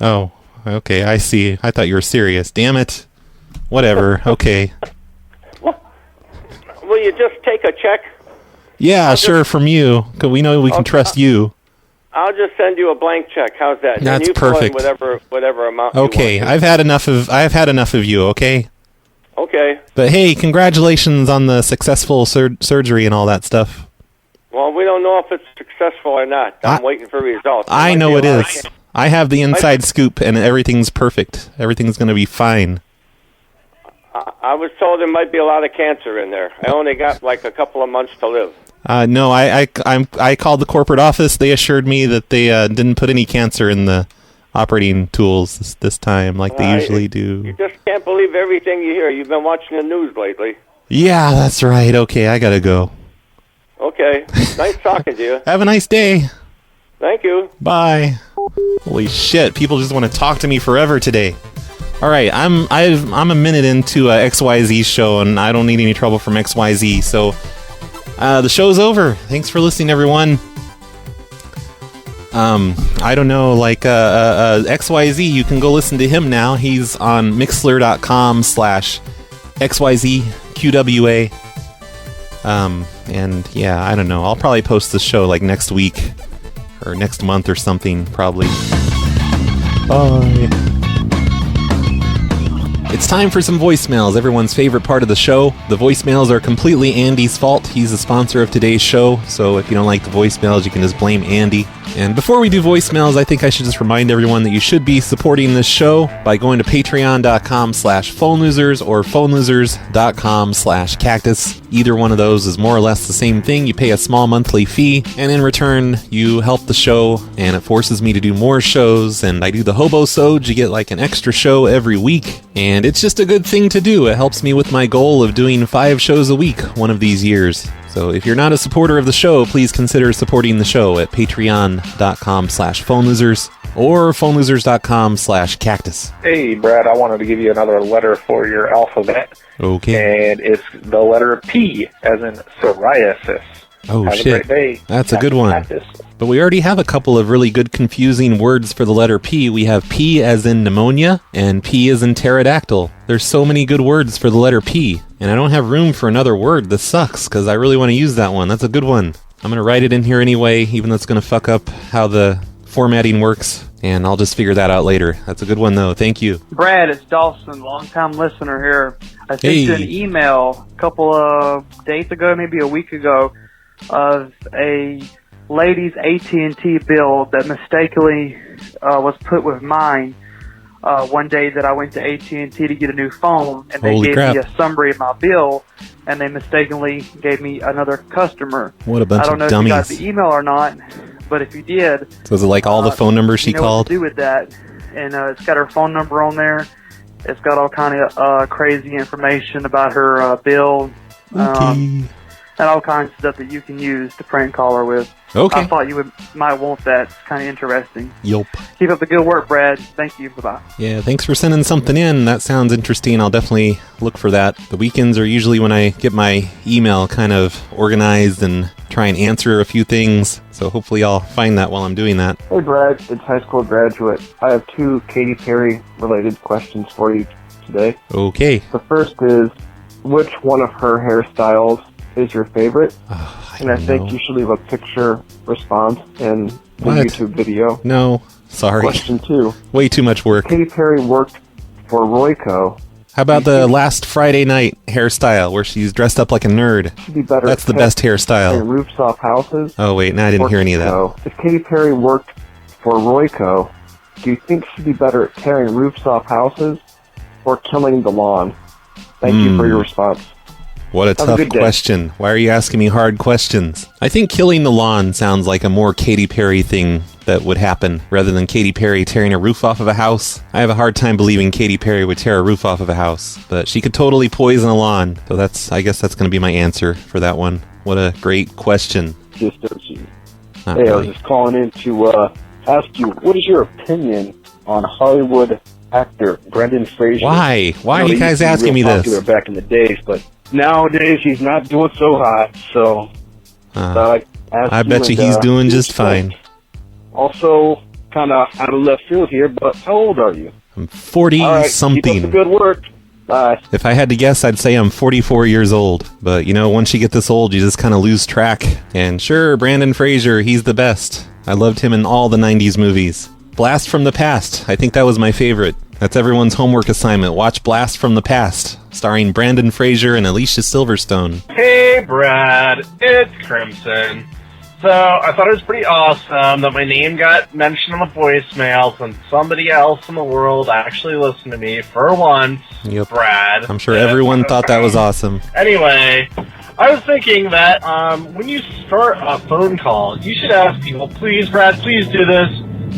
Oh, okay, I see. I thought you were serious. Damn it. Whatever. Okay. Will you just take a check? Yeah, sure, from you. 'Cause we know we can trust you. I'll just send you a blank check. How's that? That's and you perfect. Fill in whatever amount. Okay, You want. I've had enough of you, okay? Okay. But hey, congratulations on the successful surgery and all that stuff. Well, we don't know if it's successful or not. I'm waiting for results. I know it is. I have the inside scoop, and everything's perfect. Everything's going to be fine. I was told there might be a lot of cancer in there. I only got like a couple of months to live. No, I called the corporate office. They assured me that they didn't put any cancer in the operating tools this time, like they usually do. You just can't believe everything you hear. You've been watching the news lately. Yeah, that's right. Okay, I gotta go. Okay. Nice talking to you. Have a nice day. Thank you. Bye. Holy shit! People just want to talk to me forever today. All right, I'm a minute into XYZ's show, and I don't need any trouble from XYZ. So the show's over. Thanks for listening, everyone. I don't know, like XYZ, you can go listen to him now. He's on mixler.com/XYZQWA. And yeah, I don't know. I'll probably post the show like next week or next month or something, probably. Bye. It's time for some voicemails, everyone's favorite part of the show. The voicemails are completely Andy's fault. He's the sponsor of today's show, so if you don't like the voicemails, you can just blame Andy. And before we do voicemails, I think I should just remind everyone that you should be supporting this show by going to patreon.com/phonelosers or phonelosers.com/cactus. Either one of those is more or less the same thing. You pay a small monthly fee, and in return, you help the show, and it forces me to do more shows, and I do the hobo-sode. You get like an extra show every week, and it's just a good thing to do. It helps me with my goal of doing 5 shows a week one of these years. So if you're not a supporter of the show, please consider supporting the show at patreon.com/phonelosers or phonelosers.com/cactus. Hey, Brad, I wanted to give you another letter for your alphabet. Okay. And it's the letter P, as in psoriasis. Oh, Have shit. a great day. That's a good one. Cactus. But we already have a couple of really good confusing words for the letter P. We have P as in pneumonia and P as in pterodactyl. There's so many good words for the letter P, and I don't have room for another word. This sucks, because I really want to use that one. That's a good one. I'm going to write it in here anyway, even though it's going to fuck up how the formatting works, and I'll just figure that out later. That's a good one, though. Thank you. Brad, it's Dawson, long-time listener here. I sent you an email a couple of days ago, maybe a week ago, of a lady's AT&T bill that mistakenly was put with mine one day that I went to AT&T to get a new phone, and they gave me a summary of my bill, and they mistakenly gave me another customer. What a bunch of dummies. I don't know if you got the email or not, but if you did... So is it like all the phone numbers she called? What to do with that, and it's got her phone number on there. It's got all kind of crazy information about her bill. And all kinds of stuff that you can use to prank call her with. Okay. I thought you might want that. It's kind of interesting. Yup. Keep up the good work, Brad. Thank you. Bye-bye. Yeah, thanks for sending something in. That sounds interesting. I'll definitely look for that. The weekends are usually when I get my email kind of organized and try and answer a few things. So hopefully I'll find that while I'm doing that. Hey, Brad. It's high school graduate. I have 2 Katy Perry-related questions for you today. Okay. The first is, which one of her hairstyles is your favorite? I think you should leave a picture response in the YouTube video. No, sorry. Question 2. Way too much work. Katy Perry worked for Royco. How about the last Friday night hairstyle where she's dressed up like a nerd? Should be better. That's the best hairstyle. Roofs off houses. Oh wait, no, I didn't hear any of that. If Katy Perry worked for Royco, do you think she'd be better at tearing roofs off houses or killing the lawn? Thank you for your response. What a tough question. Why are you asking me hard questions? I think killing the lawn sounds like a more Katy Perry thing that would happen, rather than Katy Perry tearing a roof off of a house. I have a hard time believing Katy Perry would tear a roof off of a house, but she could totally poison a lawn. So I guess that's going to be my answer for that one. What a great question. I was just calling in to ask you, what is your opinion on Hollywood actor Brendan Fraser? Why? Why are you guys asking me this? Back in the days, but nowadays he's not doing so hot, so I bet you he's doing just fine. Also, kind of out of left field here, but how old are you? I'm 40-something. Keep up the good work. Bye. If I had to guess, I'd say I'm 44 years old. But, once you get this old, you just kind of lose track. And sure, Brandon Fraser, he's the best. I loved him in all the 90s movies. Blast from the Past, I think that was my favorite. That's everyone's homework assignment. Watch Blast from the Past, starring Brandon Fraser and Alicia Silverstone. Hey, Brad. It's Crimson. So, I thought it was pretty awesome that my name got mentioned on the voicemail since somebody else in the world actually listened to me for once. Yep. Brad. I'm sure everyone thought that was awesome. Anyway, I was thinking that when you start a phone call, you should ask people, please, Brad, please do this.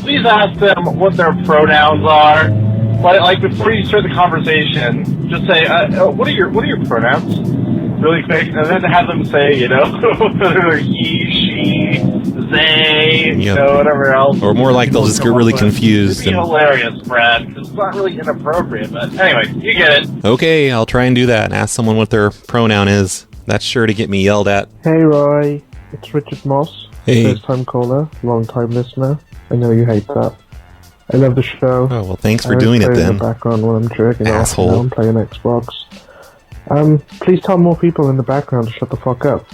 Please ask them what their pronouns are. Like before you start the conversation, just say, what are your pronouns? Really quick, and then have them say, whether they're he, she, they, whatever else. Or more like they'll just get really confused. It'd be hilarious, Brad, because it's not really inappropriate, but anyway, you get it. Okay, I'll try and do that and ask someone what their pronoun is. That's sure to get me yelled at. Hey, Roy. It's Richard Moss. Hey. First-time caller, long-time listener. I know you hate that. I love the show. Oh, well, thanks for doing it then. In the background when I'm jerking Asshole. off. I'm playing Xbox. Please tell more people in the background to shut the fuck up.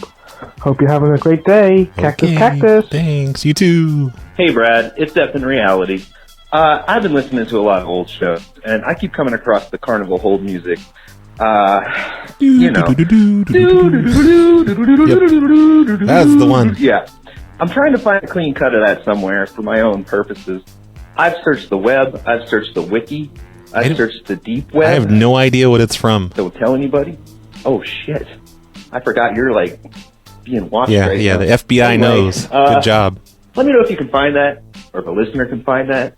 Hope you're having a great day. Cactus. Thanks, you too. Hey, Brad. It's Death in Reality. I've been listening to a lot of old shows, and I keep coming across the Carnival hold music. That's the one. Yeah. I'm trying to find a clean cut of that somewhere for my own purposes. I've searched the web. I've searched the wiki. I've searched the deep web. I have no idea what it's from. Don't tell anybody. Oh, shit. I forgot you're, being watched right now. Yeah, the FBI knows. Good job. Let me know if you can find that, or if a listener can find that.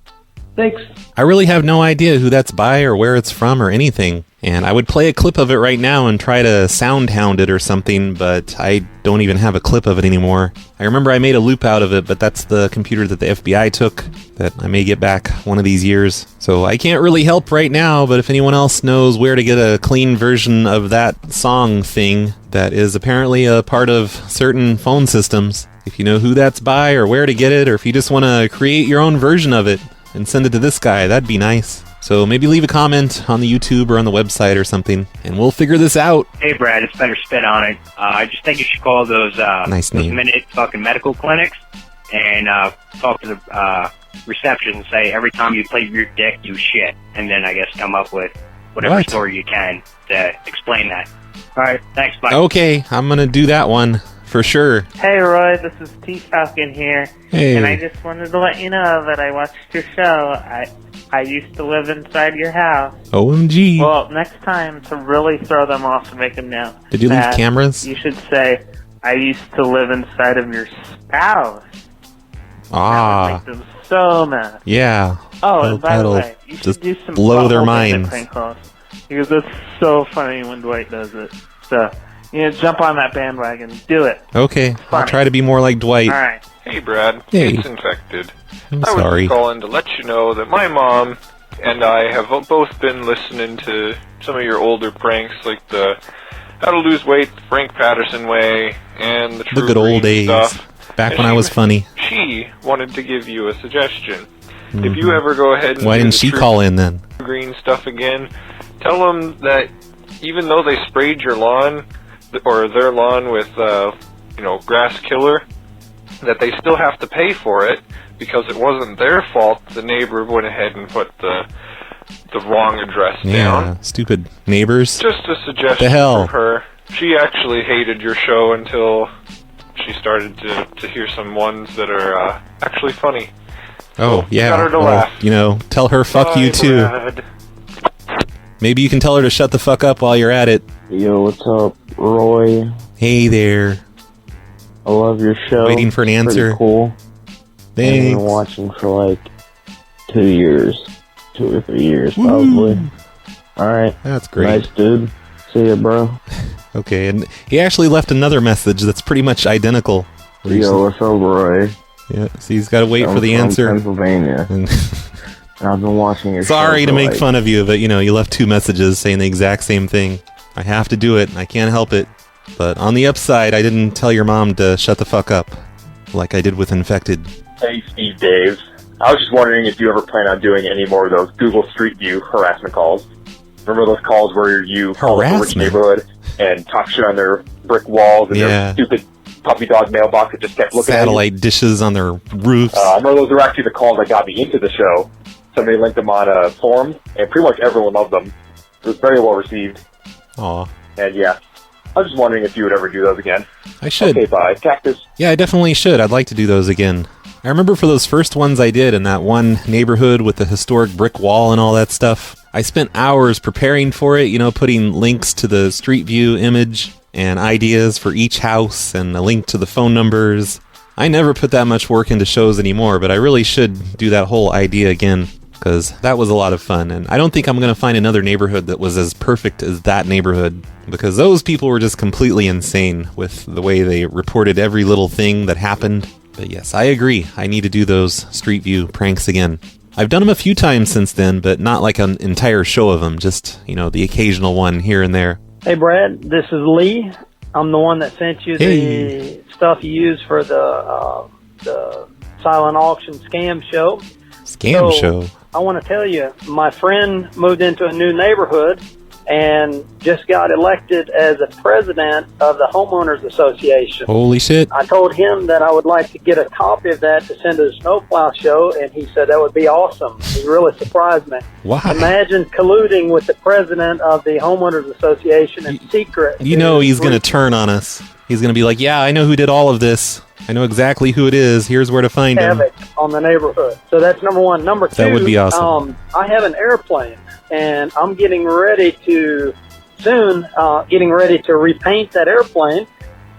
Thanks. I really have no idea who that's by or where it's from or anything. And I would play a clip of it right now and try to sound hound it or something, but I don't even have a clip of it anymore. I remember I made a loop out of it, but that's the computer that the FBI took that I may get back one of these years. So I can't really help right now, but if anyone else knows where to get a clean version of that song thing that is apparently a part of certain phone systems, if you know who that's by or where to get it, or if you just want to create your own version of it and send it to this guy, that'd be nice. So maybe leave a comment on the YouTube or on the website or something, and we'll figure this out. Hey, Brad, it's Better Spit on it. I just think you should call those nice name. Minute fucking medical clinics and talk to the reception and say every time you play your dick, you shit, and then I guess come up with whatever story you can to explain that. All right, thanks, bye. Okay, I'm going to do that one. For sure. Hey Roy, this is T Falcon here. Hey. And I just wanted to let you know that I watched your show. I used to live inside your house. OMG. Well, next time, to really throw them off and make them know. Did you leave cameras? You should say, I used to live inside of your spouse. Ah. That would make them so mad. Yeah. Oh, and by the way, you should do some blow their minds. Prank calls. Because it's so funny when Dwight does it. So, jump on that bandwagon. Do it. Okay, I'll try to be more like Dwight. All right. Hey, Brad. Hey. It's Infected. I'm I was sorry. calling to let you know that my mom and I have both been listening to some of your older pranks, like the How to Lose Weight Frank Patterson Way and the True The good old Green days. stuff. Back when I was funny. She wanted to give you a suggestion. If you ever go ahead and Why do didn't the she True call in then? Green stuff again, tell them that even though they sprayed your lawn or their lawn with grass killer, that they still have to pay for it because it wasn't their fault. The neighbor went ahead and put the wrong address down. Yeah, stupid neighbors. Just a suggestion The hell? from her. She actually hated your show until she started to hear some ones that are actually funny. Oh, yeah. got her to Well, laugh. tell her fuck you too. Brad. Maybe you can tell her to shut the fuck up while you're at it. Yo, what's up, Roy? Hey there. I love your show. Waiting for an It's answer. Pretty cool. I've Thanks. been watching for 2 years. 2 or 3 years, probably. Alright. That's great. Nice, dude. See ya, bro. Okay, and he actually left another message that's pretty much identical. Yo, what's up, Roy? Yeah, so he's got to wait for the I'm answer. from Pennsylvania. I've been watching your show. Sorry to for, make fun of you, but you left 2 messages saying the exact same thing. I have to do it. I can't help it. But on the upside, I didn't tell your mom to shut the fuck up, like I did with Infected. Hey, Steve Dave. I was just wondering if you ever plan on doing any more of those Google Street View harassment calls. Remember those calls where you call a rich Harassment. neighborhood and talk shit on their brick walls and their stupid puppy dog mailbox that just kept looking Satellite dishes on their roofs. I remember those were actually the calls that got me into the show. Somebody linked them on a forum, and pretty much everyone loved them. It was very well received. Aw. And yeah, I was just wondering if you would ever do those again. I should. Okay, bye. Cactus. Yeah, I definitely should. I'd like to do those again. I remember for those first ones I did in that one neighborhood with the historic brick wall and all that stuff, I spent hours preparing for it, putting links to the Street View image and ideas for each house and a link to the phone numbers. I never put that much work into shows anymore, but I really should do that whole idea again, because that was a lot of fun. And I don't think I'm going to find another neighborhood that was as perfect as that neighborhood, because those people were just completely insane with the way they reported every little thing that happened. But yes, I agree. I need to do those Street View pranks again. I've done them a few times since then, but not like an entire show of them, just, the occasional one here and there. Hey, Brad, this is Lee. I'm the one that sent you the stuff you use for the silent auction scam show. Show? I want to tell you, my friend moved into a new neighborhood and just got elected as a president of the Homeowners Association. Holy shit. I told him that I would like to get a copy of that to send to the Snowplow Show, and he said that would be awesome. He really surprised me. Why? Imagine colluding with the president of the Homeowners Association in secret. He's going to turn on us. He's going to be like, yeah, I know who did all of this. I know exactly who it is. Here's where to find him. Havoc on the neighborhood. So that's number one. Number two, that would be awesome. I have an airplane, and I'm getting ready to repaint that airplane.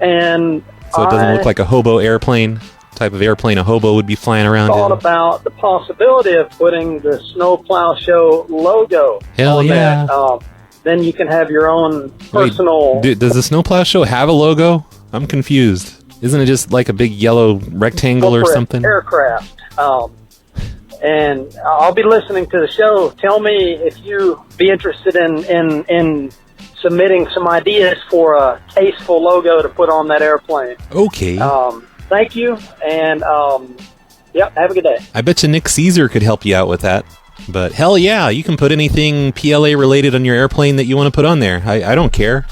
And so it doesn't look like a hobo airplane, type of airplane a hobo would be flying around in. I thought about the possibility of putting the Snowplow Show logo on that. Then you can have your own personal... Wait, does the Snowplow Show have a logo? I'm confused. Isn't it just like a big yellow rectangle or something? Aircraft. And I'll be listening to the show. Tell me if you be interested in submitting some ideas for a tasteful logo to put on that airplane. Okay. Thank you, and have a good day. I bet you Nick Caesar could help you out with that. But hell yeah, you can put anything PLA related on your airplane that you want to put on there. I don't care.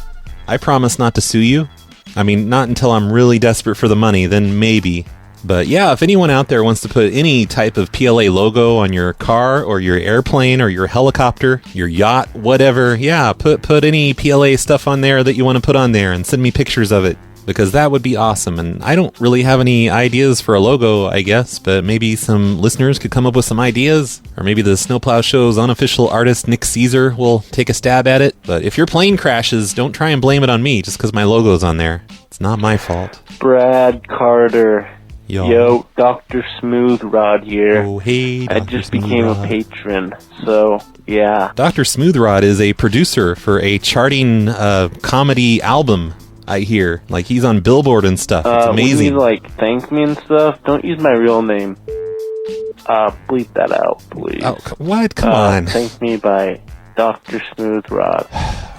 I promise not to sue you. I mean, not until I'm really desperate for the money, then maybe. But yeah, if anyone out there wants to put any type of PLA logo on your car or your airplane or your helicopter, your yacht, whatever, yeah, put any PLA stuff on there that you want to put on there and send me pictures of it, because that would be awesome. And I don't really have any ideas for a logo, I guess, but maybe some listeners could come up with some ideas, or maybe the Snowplow Show's unofficial artist Nick Caesar will take a stab at it. But if your plane crashes, don't try and blame it on me just because my logo's on there. It's not my fault. Brad Carter. Yo, Dr. Smooth Rod here. Oh, hey, Dr. I just became a patron, so yeah. Dr. Smooth Rod is a producer for a charting comedy album, I hear. Like, he's on Billboard and stuff. It's amazing. When you, thank me and stuff, don't use my real name. Bleep that out, please. Oh, what? Come on. Thank me by Dr. Smooth Rod.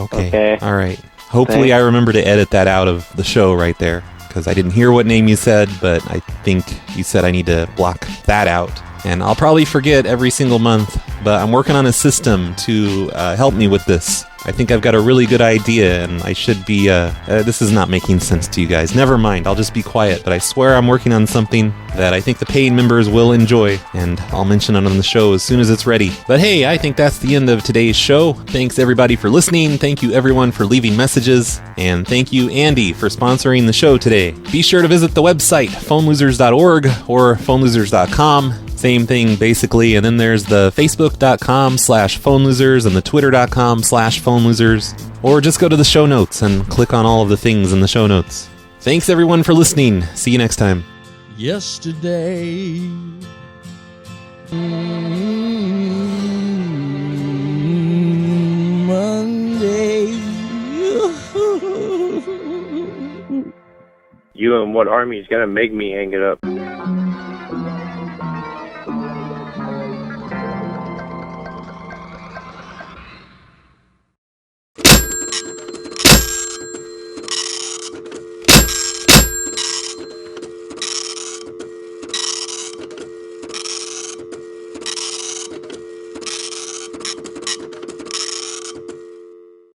Okay. All right. Hopefully I remember to edit that out of the show right there, because I didn't hear what name you said, but I think you said I need to block that out. And I'll probably forget every single month, but I'm working on a system to help me with this. I think I've got a really good idea, and I should be... this is not making sense to you guys. Never mind, I'll just be quiet. But I swear I'm working on something that I think the paying members will enjoy, and I'll mention it on the show as soon as it's ready. But hey, I think that's the end of today's show. Thanks everybody for listening. Thank you everyone for leaving messages. And thank you, Andy, for sponsoring the show today. Be sure to visit the website, phonelosers.org or phonelosers.com. Same thing, basically. And then there's the facebook.com/phonelosers and the twitter.com/phonelosers. Or just go to the show notes and click on all of the things in the show notes. Thanks, everyone, for listening. See you next time. Yesterday, Monday. You and what army is going to make me hang it up?